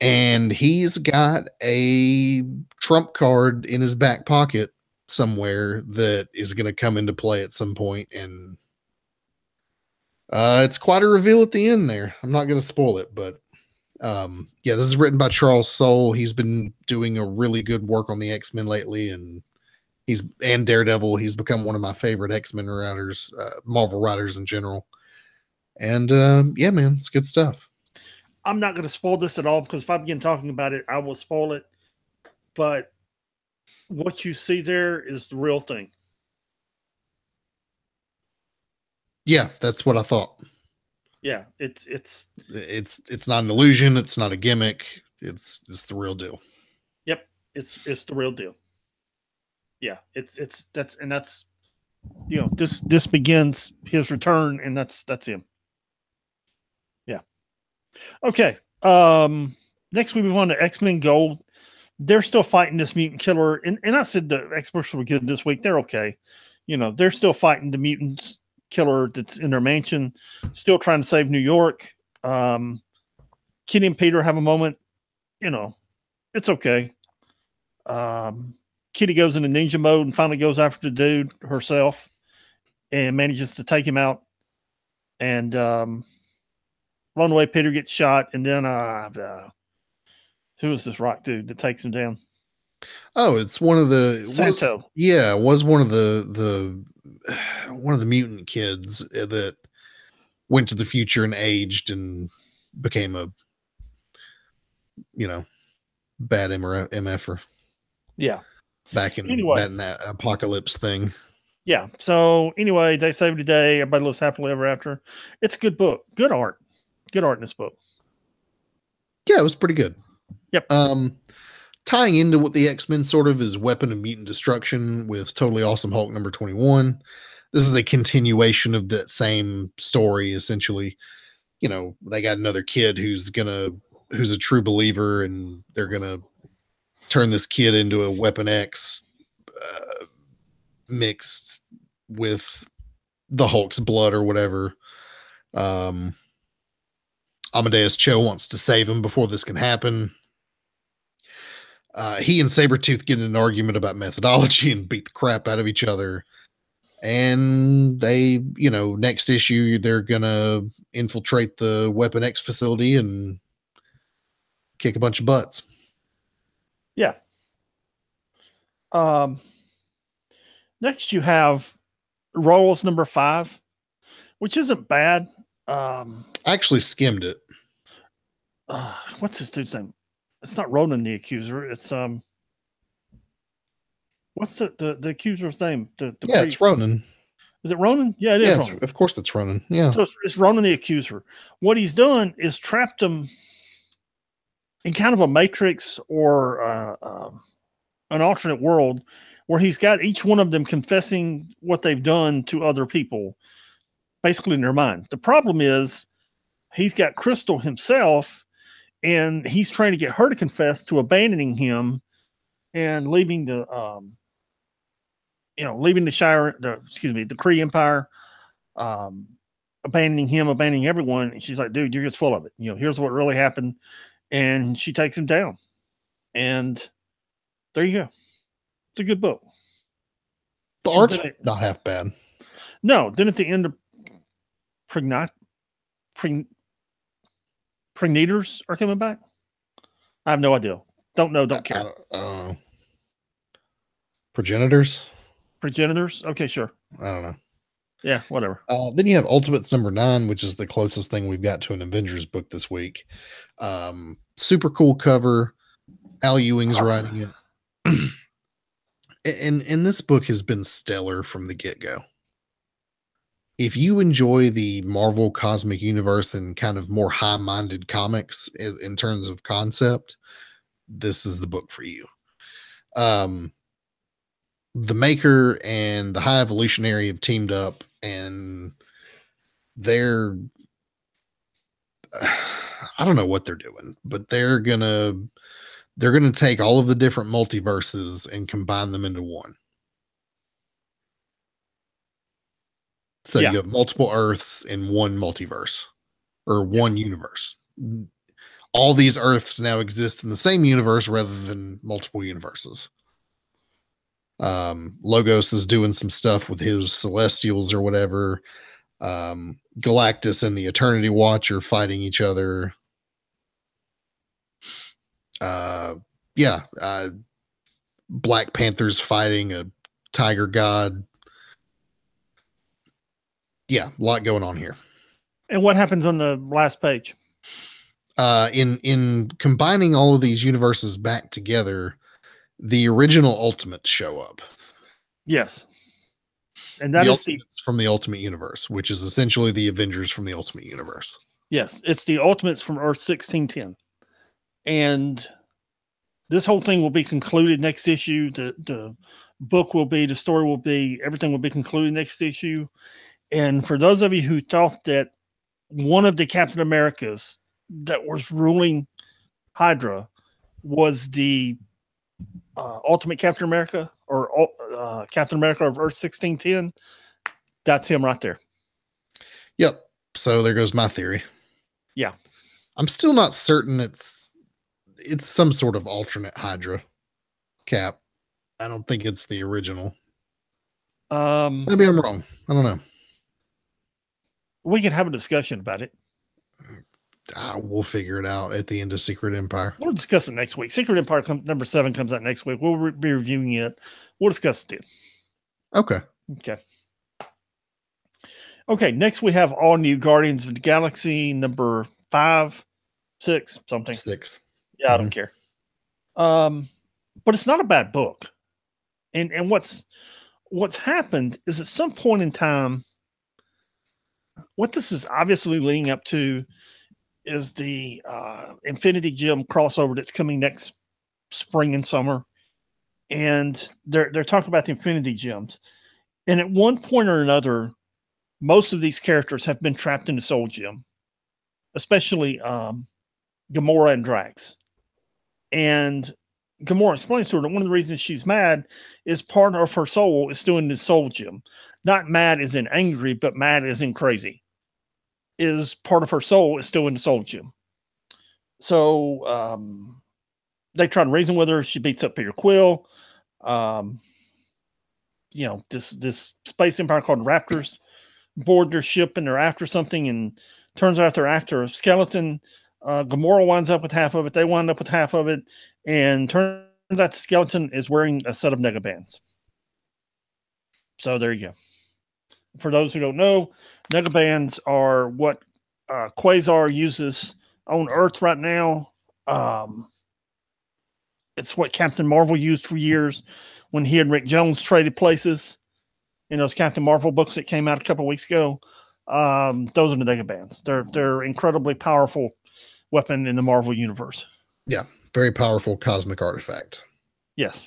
And he's got a trump card in his back pocket somewhere that is going to come into play at some point. And it's quite a reveal at the end there. I'm not going to spoil it, but yeah, this is written by Charles Soule. He's been doing a really good work on the X-Men lately, and Daredevil. He's become one of my favorite X-Men writers, Marvel writers in general. And yeah, man, it's good stuff. I'm not going to spoil this at all because if I begin talking about it, I will spoil it. But what you see there is the real thing. Yeah, that's what I thought. Yeah, it's not an illusion. It's not a gimmick. It's the real deal. Yep, it's the real deal. Yeah, that's this begins his return, and that's him. Yeah. Okay. Next we move on to X-Men Gold. They're still fighting this mutant killer, and I said the X-Men were good this week. They're okay. They're still fighting the mutants killer that's in their mansion, still trying to save New York. Kitty and Peter have a moment. It's okay. Kitty goes into ninja mode and finally goes after the dude herself and manages to take him out. And along the way, Peter gets shot. And then who is this rock dude that takes him down? Oh, it's one of the Santo. Was one of the mutant kids that went to the future and aged and became a bad MFer. Yeah. Back in that apocalypse thing. Yeah. So anyway, they saved the day. Everybody lives happily ever after. It's a good book. Good art. Good art in this book. Yeah, it was pretty good. Yep. Tying into what the X-Men sort of is Weapon of Mutant Destruction with Totally Awesome Hulk number 21. This is a continuation of that same story, essentially. They got another kid who's a true believer, and they're gonna turn this kid into a Weapon X mixed with the Hulk's blood or whatever. Amadeus Cho wants to save him before this can happen. He and Sabretooth get in an argument about methodology and beat the crap out of each other. And they, next issue, they're going to infiltrate the Weapon X facility and kick a bunch of butts. Yeah. Next you have Rolls number 5, which isn't bad. I actually skimmed it. What's this dude's name? It's not Ronan the Accuser. It's what's the accuser's name? It's Ronan. Is it Ronan? Yeah, it is. Ronan. Of course it's Ronan. Yeah. So it's Ronan the Accuser. What he's done is trapped them in kind of a matrix or an alternate world where he's got each one of them confessing what they've done to other people, basically in their mind. The problem is he's got Crystal himself, and he's trying to get her to confess to abandoning him and leaving the leaving the Shire, the Kree Empire, abandoning him, abandoning everyone. And she's like, dude, you're just full of it. Here's what really happened. And she takes him down. And there you go. It's a good book. The art's not half bad. No. Then at the end of Pregnators are coming back. I have no idea. Don't know. Don't care. Progenitors. Okay, sure. I don't know. Yeah, whatever. Then you have Ultimates number 9, which is the closest thing we've got to an Avengers book this week. Super cool cover. Al Ewing's writing it. And this book has been stellar from the get-go. If you enjoy the Marvel Cosmic Universe and kind of more high-minded comics in terms of concept, this is the book for you. The Maker and the High Evolutionary have teamed up, and they're I don't know what they're doing, but they're gonna take all of the different multiverses and combine them into one. So you have multiple Earths in one multiverse or one universe. All these Earths now exist in the same universe rather than multiple universes. Logos is doing some stuff with his Celestials or whatever. Galactus and the Eternity Watch are fighting each other. Black Panther's fighting a tiger god. Yeah, a lot going on here. And what happens on the last page? In combining all of these universes back together, the original Ultimates show up. Yes. And that the is Ultimates from the Ultimate Universe, which is essentially the Avengers from the Ultimate Universe. Yes, it's the Ultimates from Earth 1610. And this whole thing will be concluded next issue. The book will be, the story will be, everything will be concluded next issue. And for those of you who thought that one of the Captain Americas that was ruling Hydra was the Ultimate Captain America, or Captain America of Earth 1610, that's him right there. Yep. So there goes my theory. Yeah. I'm still not certain it's some sort of alternate Hydra Cap. I don't think it's the original. Maybe I'm wrong. I don't know. We can have a discussion about it. We'll figure it out at the end of Secret Empire. We'll discuss it next week. Secret Empire number 7 comes out next week. We'll be reviewing it. We'll discuss it then. Okay. Okay. Next, we have all new Guardians of the Galaxy number 5, 6, something. 6. Yeah, I don't care. But it's not a bad book. And what's happened is at some point in time, what this is obviously leading up to is the Infinity Gem crossover that's coming next spring and summer. And they're talking about the Infinity Gems. And at one point or another, most of these characters have been trapped in the Soul Gem, especially Gamora and Drax. And Gamora explains to her that one of the reasons she's mad is part of her soul is still in the Soul Gem. Not mad as in angry, but mad as in crazy. Is part of her soul is still in the Soul Gem. So they try to reason with her. She beats up Peter Quill. This space empire called the Raptors board their ship and they're after something, and turns out they're after a skeleton. Gamora winds up with half of it. They wind up with half of it, and turns out the skeleton is wearing a set of Negabands. So there you go. For those who don't know, Negabands are what Quasar uses on Earth right now. It's what Captain Marvel used for years when he and Rick Jones traded places in those Captain Marvel books that came out a couple of weeks ago. Those are the Negabands. They're incredibly powerful weapon in the Marvel universe. Yeah, very powerful cosmic artifact. Yes.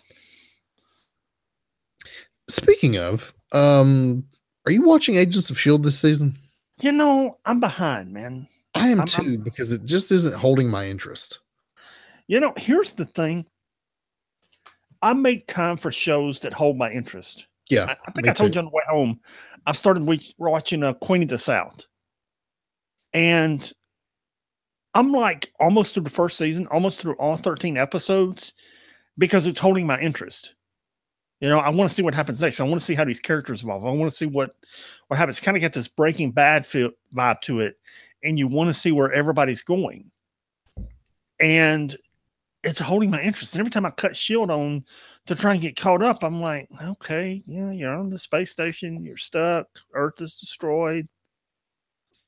Speaking of, are you watching Agents of S.H.I.E.L.D. this season? I'm behind, man. I am too, because it just isn't holding my interest. Here's the thing. I make time for shows that hold my interest. Yeah. I think I told you on the way home, I've started watching Queen of the South. And I'm like almost through the first season, almost through all 13 episodes, because it's holding my interest. I want to see what happens next. I want to see how these characters evolve. I want to see what happens. Kind of get this Breaking Bad vibe to it. And you want to see where everybody's going. And it's holding my interest. And every time I cut S.H.I.E.L.D. on to try and get caught up, I'm like, okay, yeah, you're on the space station. You're stuck. Earth is destroyed.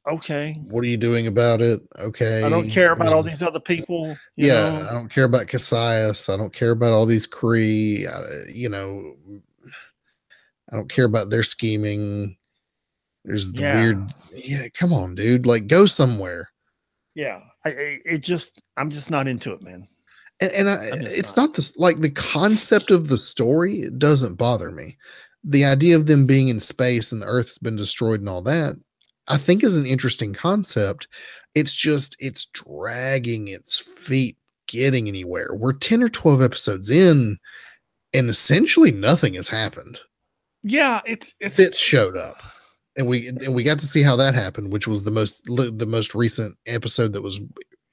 Okay. What are you doing about it? Okay. I don't care about all these other people. I don't care about Cassius. I don't care about all these Kree. I don't care about their scheming. There's the weird. Yeah, come on, dude. Like, go somewhere. Yeah. I'm just not into it, man. And it's not this, like, the concept of the story, it doesn't bother me. The idea of them being in space and the Earth has been destroyed and all that, I think is an interesting concept. It's just, it's dragging its feet getting anywhere. We're 10 or 12 episodes in and essentially nothing has happened. Yeah. Fitz showed up and we got to see how that happened, which was the most recent episode that was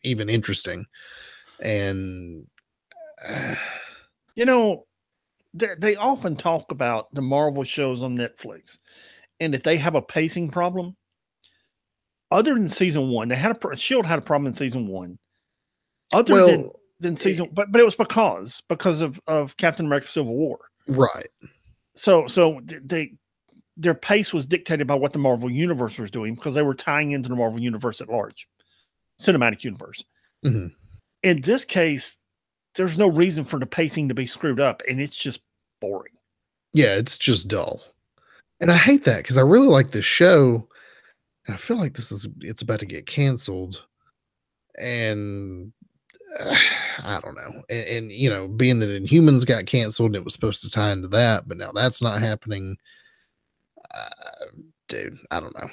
even interesting. And they often talk about the Marvel shows on Netflix and that they have a pacing problem. Other than season 1, they had S.H.I.E.L.D. had a problem in season 1. Other than season, but it was because of Captain America: Civil War, right? So their pace was dictated by what the Marvel universe was doing because they were tying into the Marvel universe at large, cinematic universe. Mhm. In this case, there's no reason for the pacing to be screwed up, and it's just boring. Yeah, it's just dull. And I hate that because I really like this show. And I feel like it's about to get canceled. And I don't know. And, you know, being that Inhumans got canceled and it was supposed to tie into that, but now that's not happening. Dude, I don't know.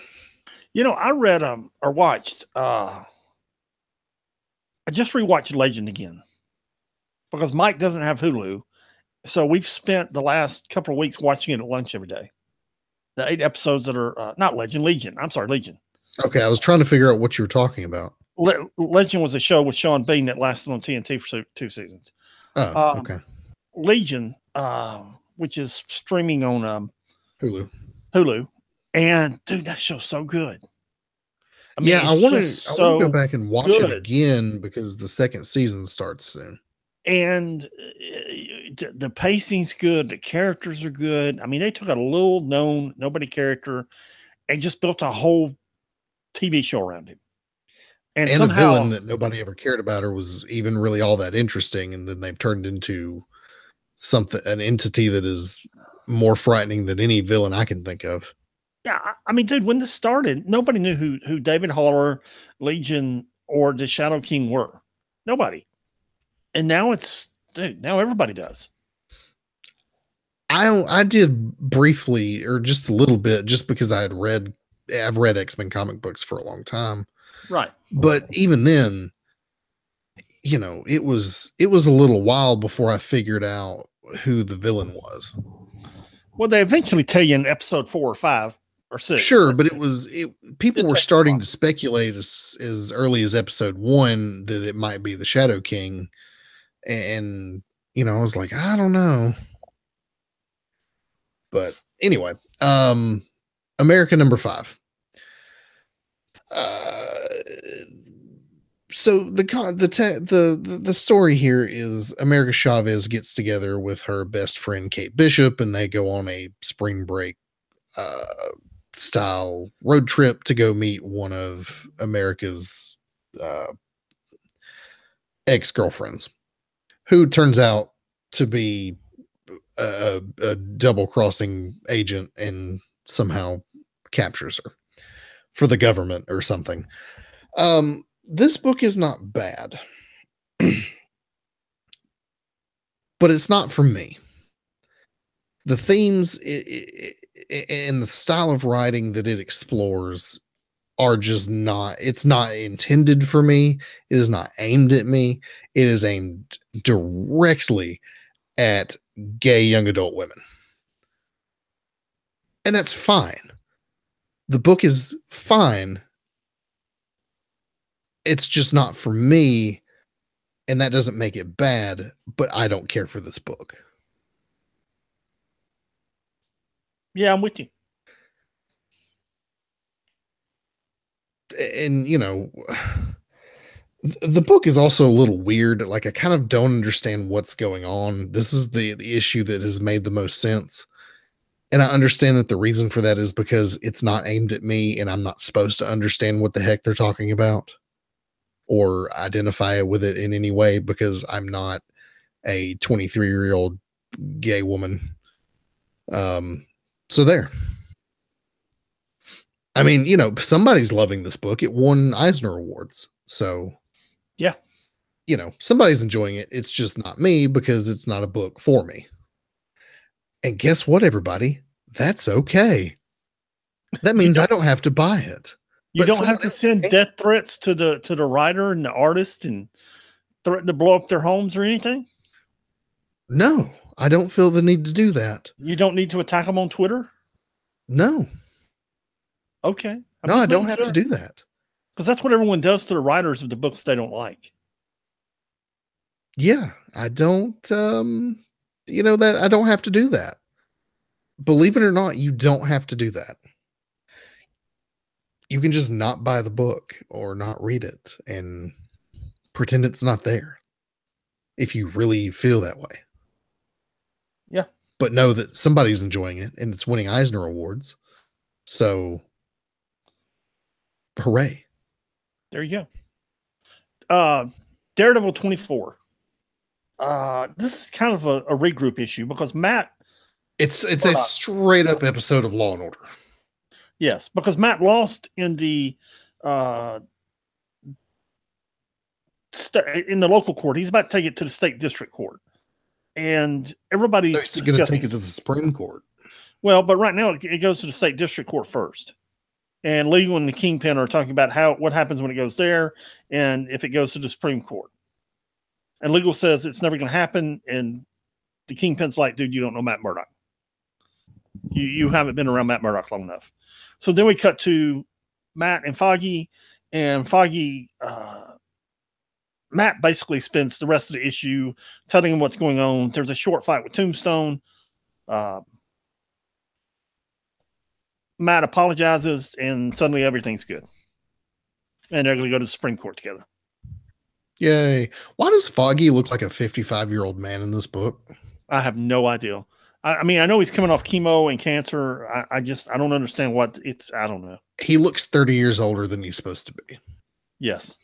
You know, I read or watched I just rewatched Legend again because Mike doesn't have Hulu. So we've spent the last couple of weeks watching it at lunch every day. The 8 episodes that are not Legend, Legion. I'm sorry, Legion. Okay, I was trying to figure out what you were talking about. Legend was a show with Sean Bean that lasted on TNT for 2 seasons. Oh, okay. Legion, which is streaming on Hulu. And dude, that show's so good. I mean, I want to go back and watch it again because the second season starts soon. And the pacing's good. The characters are good. I mean, they took a little known nobody character and just built a whole TV show around him. And somehow, a villain that nobody ever cared about or was even really all that interesting. And then they've turned into an entity that is more frightening than any villain I can think of. Yeah, I mean, dude, when this started, nobody knew who David Haller, Legion, or the Shadow King were. Nobody. And now now everybody does. I did briefly, or just a little bit, just because I've read X-Men comic books for a long time. Right. But even then, you know, it was a little while before I figured out who the villain was. Well, they eventually tell you in episode 4 or 5 or 6. Sure, but people were starting to speculate as early as episode 1 that it might be the Shadow King. And, you know, I was like, I don't know. But anyway, America number 5. So the story here is America Chavez gets together with her best friend Kate Bishop, and they go on a spring break style road trip to go meet one of America's ex-girlfriends, who turns out to be a double-crossing agent and somehow captures her for the government or something. This book is not bad, but it's not for me. The themes and the style of writing that it explores are just not, it's not intended for me. It is not aimed at me. It is aimed directly at gay young adult women. And that's fine. The book is fine. It's just not for me, and that doesn't make it bad, but I don't care for this book. Yeah, I'm with you. And, you know, the book is also a little weird. Like, I kind of don't understand what's going on. This is the issue that has made the most sense. And I understand that the reason for that is because it's not aimed at me, and I'm not supposed to understand what the heck they're talking about or identify with it in any way because I'm not a 23-year-old gay woman. So there. I mean, you know, somebody's loving this book. It won Eisner Awards. So, yeah, you know, somebody's enjoying it. It's just not me because it's not a book for me. And guess what, everybody? That's okay. That means I don't have to buy it. You don't have to send death threats to the writer and the artist and threaten to blow up their homes or anything? No, I don't feel the need to do that. You don't need to attack them on Twitter? No. Okay. No, I don't have to do that. Because that's what everyone does to the writers of the books they don't like. Yeah, I don't, you know, that I don't have to do that. Believe it or not, you don't have to do that. You can just not buy the book or not read it and pretend it's not there if you really feel that way. Yeah. But know that somebody's enjoying it and it's winning Eisner Awards. So, hooray. There you go. Daredevil 24. This is kind of a regroup issue because Matt. It's a straight up episode of Law and Order. Yes, because Matt lost in the in the local court. He's about to take it to the state district court, and everybody's going to take it to the Supreme Court. Well, but right now it goes to the state district court first, and Legal and the Kingpin are talking about what happens when it goes there, and if it goes to the Supreme Court. And Legal says it's never going to happen, and the Kingpin's like, dude, you don't know Matt Murdock. You haven't been around Matt Murdock long enough. So then we cut to Matt and Foggy, and Foggy, Matt basically spends the rest of the issue telling him what's going on. There's a short fight with Tombstone. Matt apologizes, and suddenly everything's good. And they're going to go to the Supreme Court together. Yay. Why does Foggy look like a 55-year-old man in this book? I have no idea. I mean, I know he's coming off chemo and cancer. I don't understand what it's. I don't know. He looks 30 years older than he's supposed to be. Yes.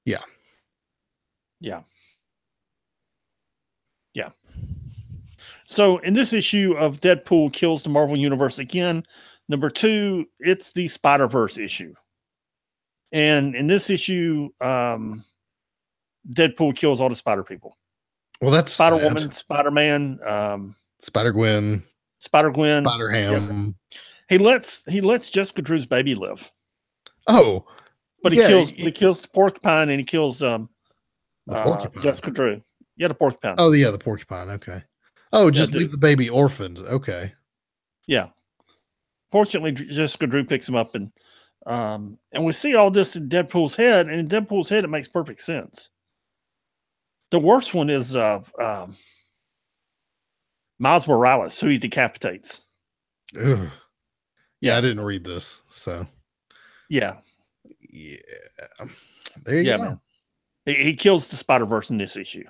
Yeah. Yeah. Yeah. So in this issue of Deadpool kills the Marvel Universe again, number 2, it's the Spider-Verse issue. And in this issue, Deadpool kills all the Spider people. Well, that's Spider-Woman, Spider-Man, Spider-Gwen, Yep. Spider-Ham. He lets Jessica Drew's baby live. Oh, but he kills the porcupine, and he kills Jessica Drew. Yeah, the porcupine. Oh, yeah, the porcupine. Okay. Oh, just leave the baby orphaned. Okay. Yeah. Fortunately, Jessica Drew picks him up, and we see all this in Deadpool's head, and in Deadpool's head, it makes perfect sense. The worst one is Miles Morales, who he decapitates. Ugh. Yeah, I didn't read this, so. Yeah. Yeah. There you go. Man. He kills the Spider-Verse in this issue.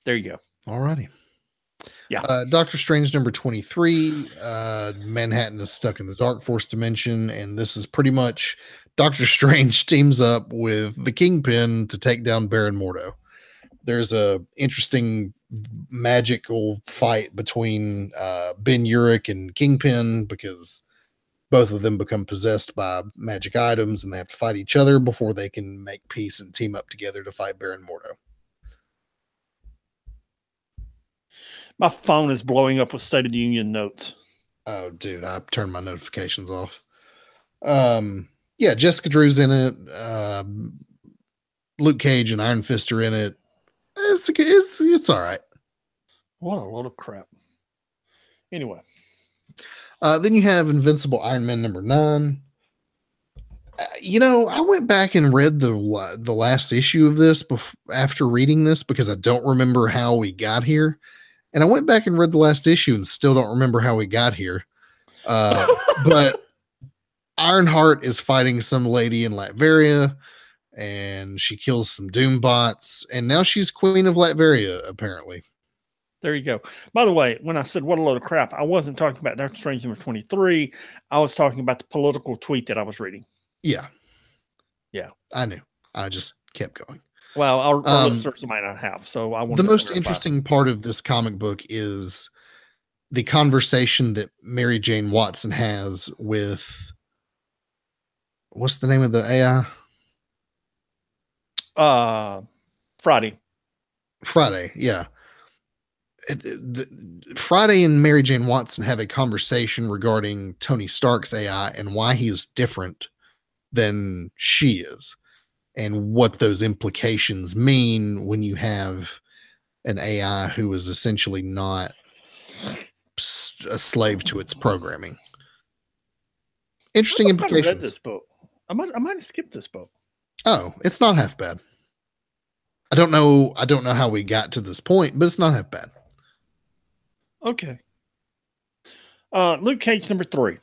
There you go. All righty. Yeah. Doctor Strange number 23. Manhattan is stuck in the Dark Force dimension, and this is pretty much Doctor Strange teams up with the Kingpin to take down Baron Mordo. There's a interesting magical fight between Ben Urich and Kingpin because both of them become possessed by magic items, and they have to fight each other before they can make peace and team up together to fight Baron Mordo. My phone is blowing up with State of the Union notes. Oh, dude, I turned my notifications off. Yeah, Jessica Drew's in it. Luke Cage and Iron Fist are in it. It's all right. What a load of crap. Anyway. Then you have Invincible Iron Man number 9. I went back and read the last issue of this after reading this because I don't remember how we got here. And I went back and read the last issue and still don't remember how we got here. But Ironheart is fighting some lady in Latveria, and she kills some Doom bots, and now she's Queen of Latveria, apparently. There you go. By the way, when I said what a load of crap, I wasn't talking about Doctor Strange number 23. I was talking about the political tweet that I was reading. Yeah. Yeah. I knew. I just kept going. Well, our listeners might not have. So I want the most interesting part of this comic book is the conversation that Mary Jane Watson has with, what's the name of the AI? Friday. Yeah. Friday and Mary Jane Watson have a conversation regarding Tony Stark's AI and why he is different than she is, and what those implications mean when you have an AI who is essentially not a slave to its programming. Interesting implications. I read this book. I might have skipped this book. Oh, it's not half bad. I don't know how we got to this point, but it's not half bad. Okay. Luke Cage number 3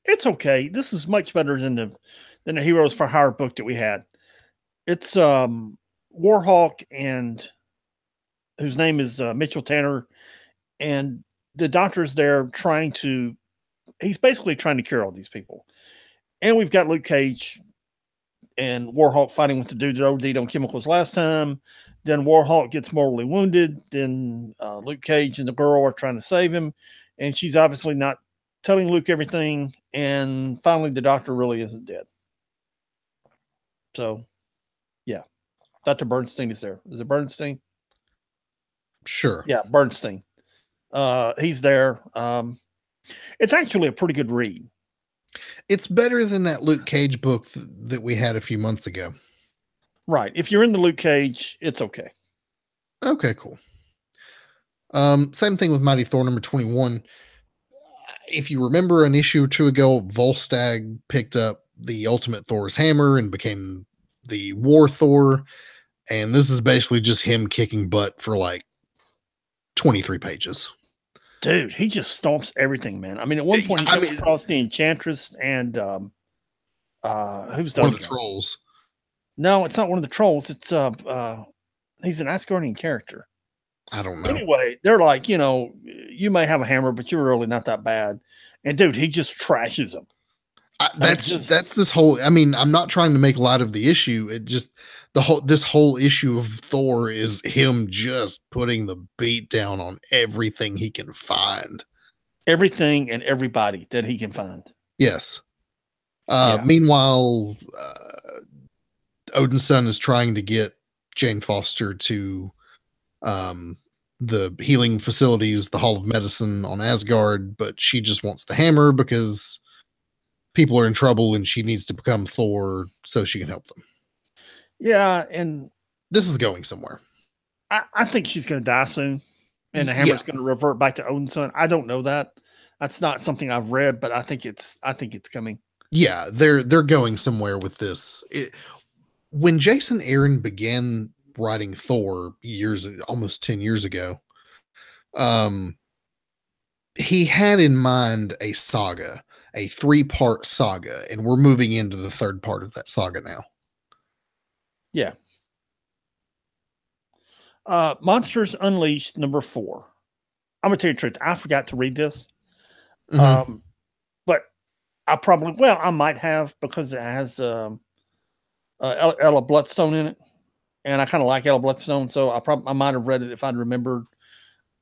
it's okay. This is much better than the Heroes for Hire book that we had. It's Warhawk, and whose name is Mitchell Tanner, and the doctor's there he's basically trying to cure all these people. And we've got Luke Cage and Warhawk fighting with the dude that OD'd on chemicals last time. Then Warhawk gets mortally wounded. Then Luke Cage and the girl are trying to save him, and she's obviously not telling Luke everything. And finally, the doctor really isn't dead. So, yeah, Dr. Bernstein is there. Is it Bernstein? Sure. Yeah, Bernstein. He's there. It's actually a pretty good read. It's better than that Luke Cage book that we had a few months ago. Right. If you're into Luke Cage, it's okay. Okay, cool. Same thing with Mighty Thor number 21. If you remember an issue or two ago, Volstagg picked up the Ultimate Thor's hammer and became the War Thor. And this is basically just him kicking butt for like 23 pages. Dude, he just stomps everything, man. I mean, at one point, he comes across the Enchantress and who's one of the trolls. No, it's not one of the trolls. It's he's an Asgardian character. I don't know. Anyway, they're like, you may have a hammer, but you're really not that bad. And dude, he just trashes them. That's this whole. I mean, I'm not trying to make light of the issue. It just this whole issue of Thor is him just putting the beat down on everything he can find, everything and everybody that he can find. Yes. Meanwhile, Odinson is trying to get Jane Foster to the healing facilities, the Hall of Medicine on Asgard, but she just wants the hammer because people are in trouble and she needs to become Thor so she can help them. Yeah, and this is going somewhere. I think she's going to die soon, and the hammer's going to revert back to Odinson. I don't know that. That's not something I've read, but I think it's coming. Yeah, they're going somewhere with this. When Jason Aaron began writing Thor almost 10 years ago, he had in mind a saga, a 3-part saga, and we're moving into the 3rd part of that saga now. Yeah. Monsters Unleashed number 4. I'm gonna tell you the truth. I forgot to read this. Mm-hmm. But I might have, because it has Ella Bloodstone in it, and I kind of like Ella Bloodstone, so I might have read it if I'd remembered.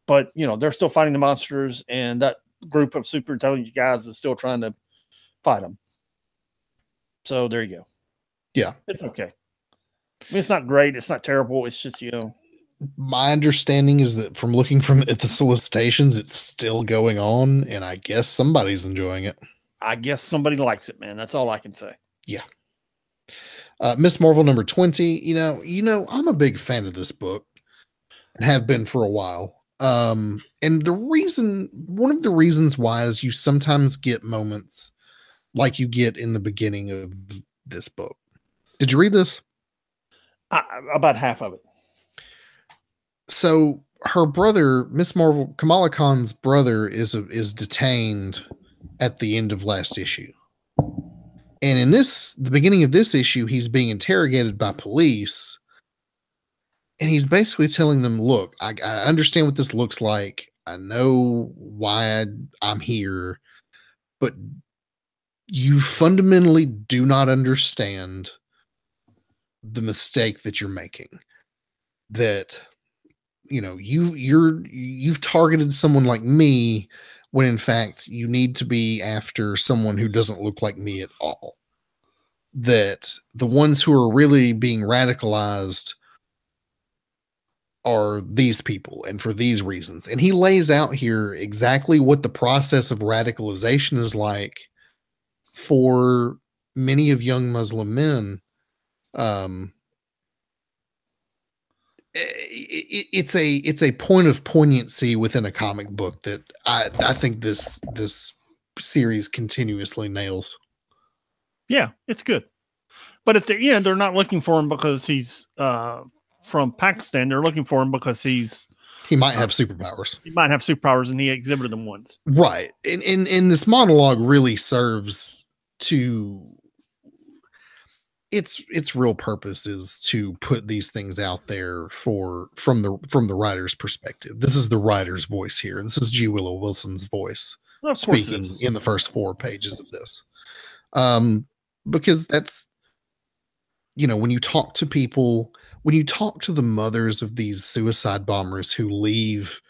But they're still fighting the monsters, and that group of super intelligent guys is still trying to fight them. So there you go. Yeah, it's okay. I mean, it's not great. It's not terrible. It's just My understanding is that from looking at the solicitations, it's still going on, and I guess somebody's enjoying it. I guess somebody likes it, man. That's all I can say. Yeah. Miss Marvel number 20. I'm a big fan of this book and have been for a while. And one of the reasons why is you sometimes get moments like you get in the beginning of this book. Did you read this? About half of it. So her brother, Miss Marvel, Kamala Khan's brother, is detained at the end of last issue. And in the beginning of this issue, he's being interrogated by police. And he's basically telling them, look, I understand what this looks like. I know why I'm here. But you fundamentally do not understand the mistake that you're making. That, you've targeted someone like me when in fact you need to be after someone who doesn't look like me at all. That the ones who are really being radicalized are these people and for these reasons. And he lays out here exactly what the process of radicalization is like for many of young Muslim men. It's a point of poignancy within a comic book that I think this series continuously nails. Yeah, it's good. But at the end, they're not looking for him because he's from Pakistan. They're looking for him because he might have superpowers. He might have superpowers, and he exhibited them once. Right. And this monologue really serves to its real purpose is to put these things out there from the writer's perspective. This is the writer's voice here. This is G. Willow Wilson's voice speaking in the first 4 pages of this. Because when you talk to people, when you talk to the mothers of these suicide bombers who leave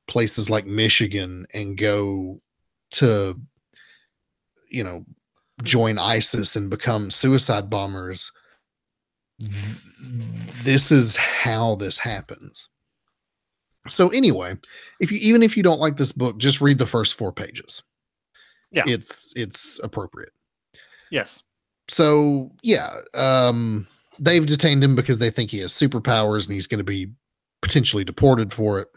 places like Michigan and go to, you know, join ISIS and become suicide bombers, this is how this happens. So anyway, even if you don't like this book, just read the first 4 pages. Yeah. It's appropriate. Yes. So yeah, they've detained him because they think he has superpowers and he's going to be potentially deported for it.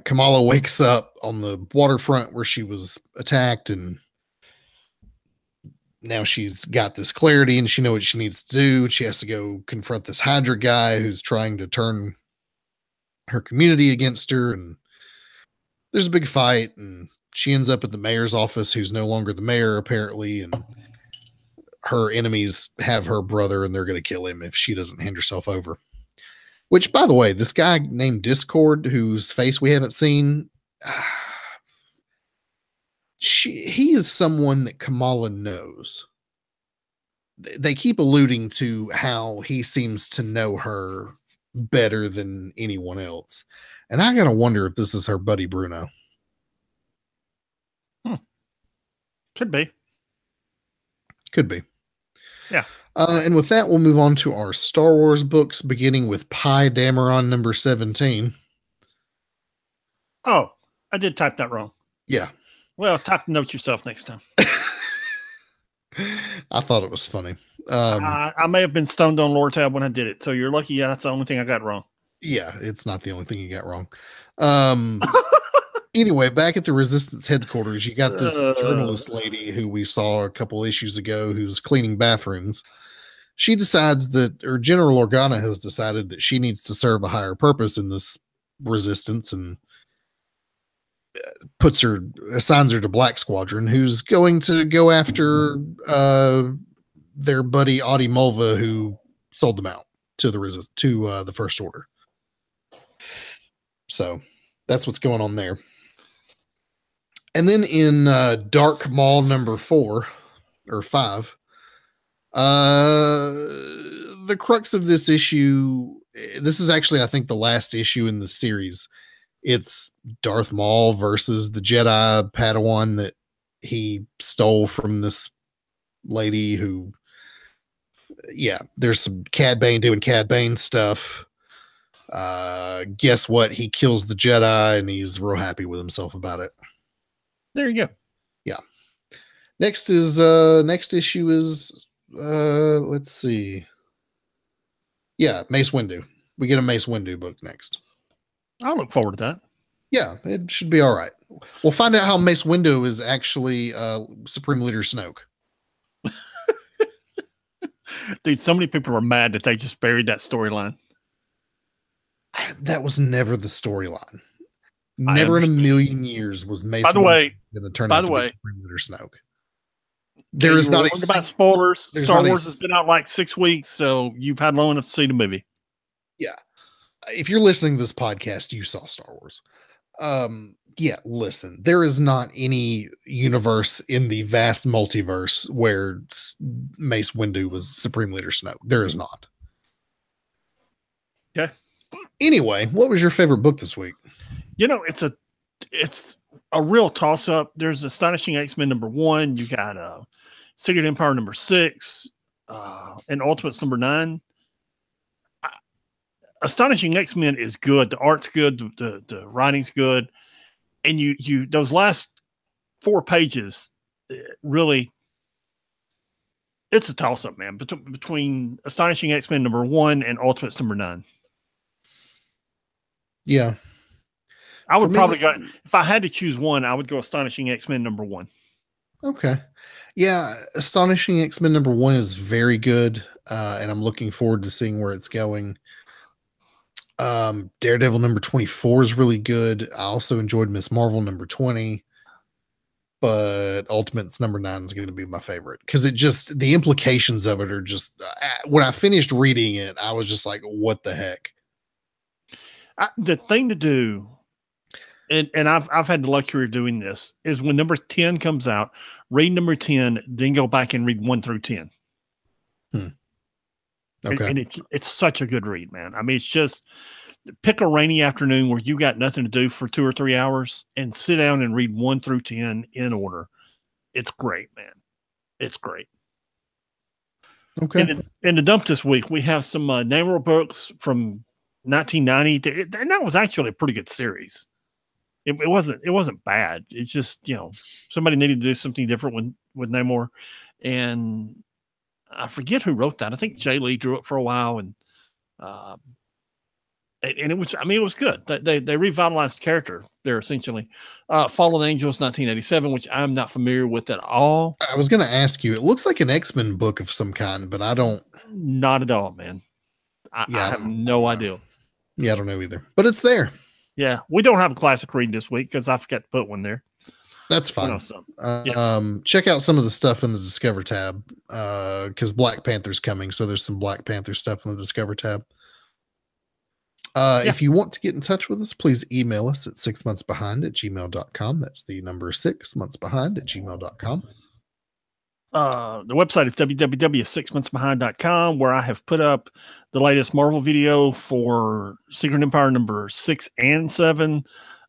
Kamala wakes up on the waterfront where she was attacked, and now she's got this clarity and she knows what she needs to do. She has to go confront this Hydra guy who's trying to turn her community against her, and there's a big fight, and she ends up at the mayor's office, who's no longer the mayor apparently, and her enemies have her brother and they're going to kill him if she doesn't hand herself over. Which, by the way, this guy named Discord, whose face we haven't seen, he is someone that Kamala knows. They keep alluding to how he seems to know her better than anyone else. And I gotta wonder if this is her buddy Bruno. Could be. Could be. Yeah. And with that, we'll move on to our Star Wars books, beginning with Pi Dameron number 17. Oh, I did type that wrong. Yeah. Well, type the note yourself next time. I thought it was funny. I may have been stoned on Lore Tab when I did it, so you're lucky. Yeah, that's the only thing I got wrong. Yeah, it's not the only thing you got wrong. Anyway, back at the Resistance headquarters, you got this journalist lady who we saw a couple issues ago who's cleaning bathrooms. She decides that, or General Organa has decided that she needs to serve a higher purpose in this resistance, and assigns her to Black Squadron, who's going to go after their buddy Audi Mulva, who sold them out to the First Order. So that's what's going on there. And then in Dark Maul number 4 or 5, the crux of this issue, this is actually, I think, the last issue in the series. It's Darth Maul versus the Jedi Padawan that he stole from this lady who, there's some Cad Bane doing Cad Bane stuff. Guess what? He kills the Jedi and he's real happy with himself about it. There you go. Yeah. Next issue is let's see. Yeah, Mace Windu. We get a Mace Windu book next. I'll look forward to that. Yeah, it should be all right. We'll find out how Mace Windu is actually Supreme Leader Snoke. Dude, so many people are mad that they just buried that storyline. That was never the storyline. Never in a million years was Mace Windu going to turn out to be Supreme Leader Snoke. There is not about spoilers. Star Wars has been out like 6 weeks, so you've had long enough to see the movie. Yeah. If you're listening to this podcast, you saw Star Wars. Listen, there is not any universe in the vast multiverse where Mace Windu was Supreme Leader Snoke. There is not. Okay. Anyway, what was your favorite book this week? It's a real toss up. There's Astonishing X-Men number 1. You got Secret Empire number 6, and Ultimates number 9. Astonishing X-Men is good. The art's good. The writing's good. And you those last 4 pages, really, it's a toss up, man. Between Astonishing X-Men number 1 and Ultimates number 9. Yeah. I would probably go, if I had to choose one, I would go Astonishing X-Men number 1. Okay. Yeah. Astonishing X-Men number 1 is very good. And I'm looking forward to seeing where it's going. Daredevil number 24 is really good. I also enjoyed Miss Marvel number 20, but Ultimates number 9 is going to be my favorite because the implications of it are just, when I finished reading it, I was just like, what the heck? The thing to do, and I've had the luxury of doing this, is when number 10 comes out, read number 10, then go back and read 1 through 10. Okay. And it's such a good read, man. I mean, it's just pick a rainy afternoon where you got nothing to do for 2 or 3 hours and sit down and read 1 through 10 in order. It's great, man. It's great. Okay. In the dump this week, we have some Namor books from 1990, and that was actually a pretty good series. It wasn't bad. It's just, you know, somebody needed to do something different with Namor, and I forget who wrote that. I think Jay Lee drew it for a while, and it was, I mean, it was good. They revitalized the character there essentially. Fallen Angels 1987, which I'm not familiar with at all. I was going to ask you, it looks like an X-Men book of some kind, but I don't. Not at all, man. I have no idea. Yeah, I don't know either, but it's there. Yeah, we don't have a classic read this week because I forgot to put one there. That's fine. Check out some of the stuff in the Discover tab because Black Panther's coming. So there's some Black Panther stuff in the Discover tab. If you want to get in touch with us, please email us at 6monthsbehind@gmail.com. That's the number 6monthsbehind@gmail.com. The website is www.6monthsbehind.com, where I have put up the latest Marvel video for Secret Empire number 6 and 7.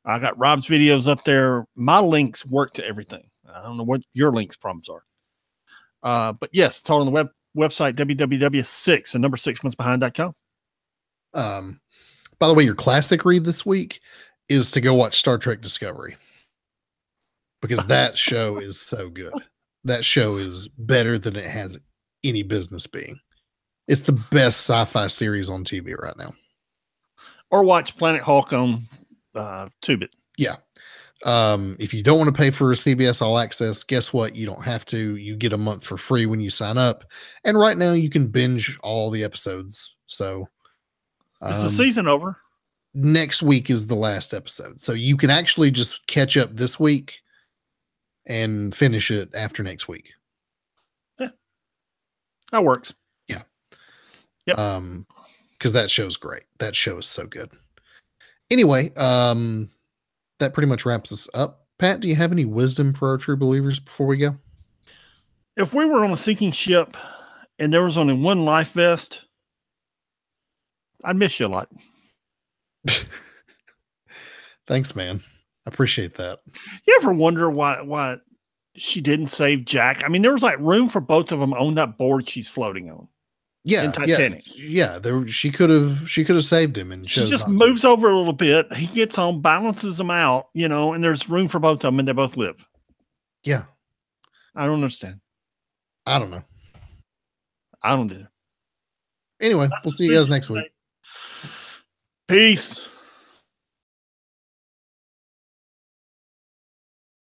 I got Rob's videos up there. My links work to everything. I don't know what your links problems are. But yes, it's all on the website, www.6 and number 6monthsbehind.com. By the way, your classic read this week is to go watch Star Trek Discovery because that show is so good. That show is better than it has any business being. It's the best sci-fi series on TV right now. Or watch Planet Hulk on Tubit. Yeah. If you don't want to pay for CBS All Access, guess what? You don't have to. You get a month for free when you sign up. And right now you can binge all the episodes. So is the season over? Next week is the last episode. So you can actually just catch up this week and finish it after next week. Yeah. That works. Yeah. Yep. Because that show's great. That show is so good. Anyway, that pretty much wraps us up. Pat, do you have any wisdom for our true believers before we go? If we were on a sinking ship and there was only one life vest, I'd miss you a lot. Thanks, man. I appreciate that. You ever wonder why she didn't save Jack? I mean, there was like room for both of them on that board she's floating on. Yeah, in Titanic. Yeah. She could have saved him, and she just moves over a little bit. He gets on, balances them out, you know, and there's room for both of them, and they both live. Yeah, I don't understand. I don't know. I don't either. Anyway, we'll see you guys next week. Peace.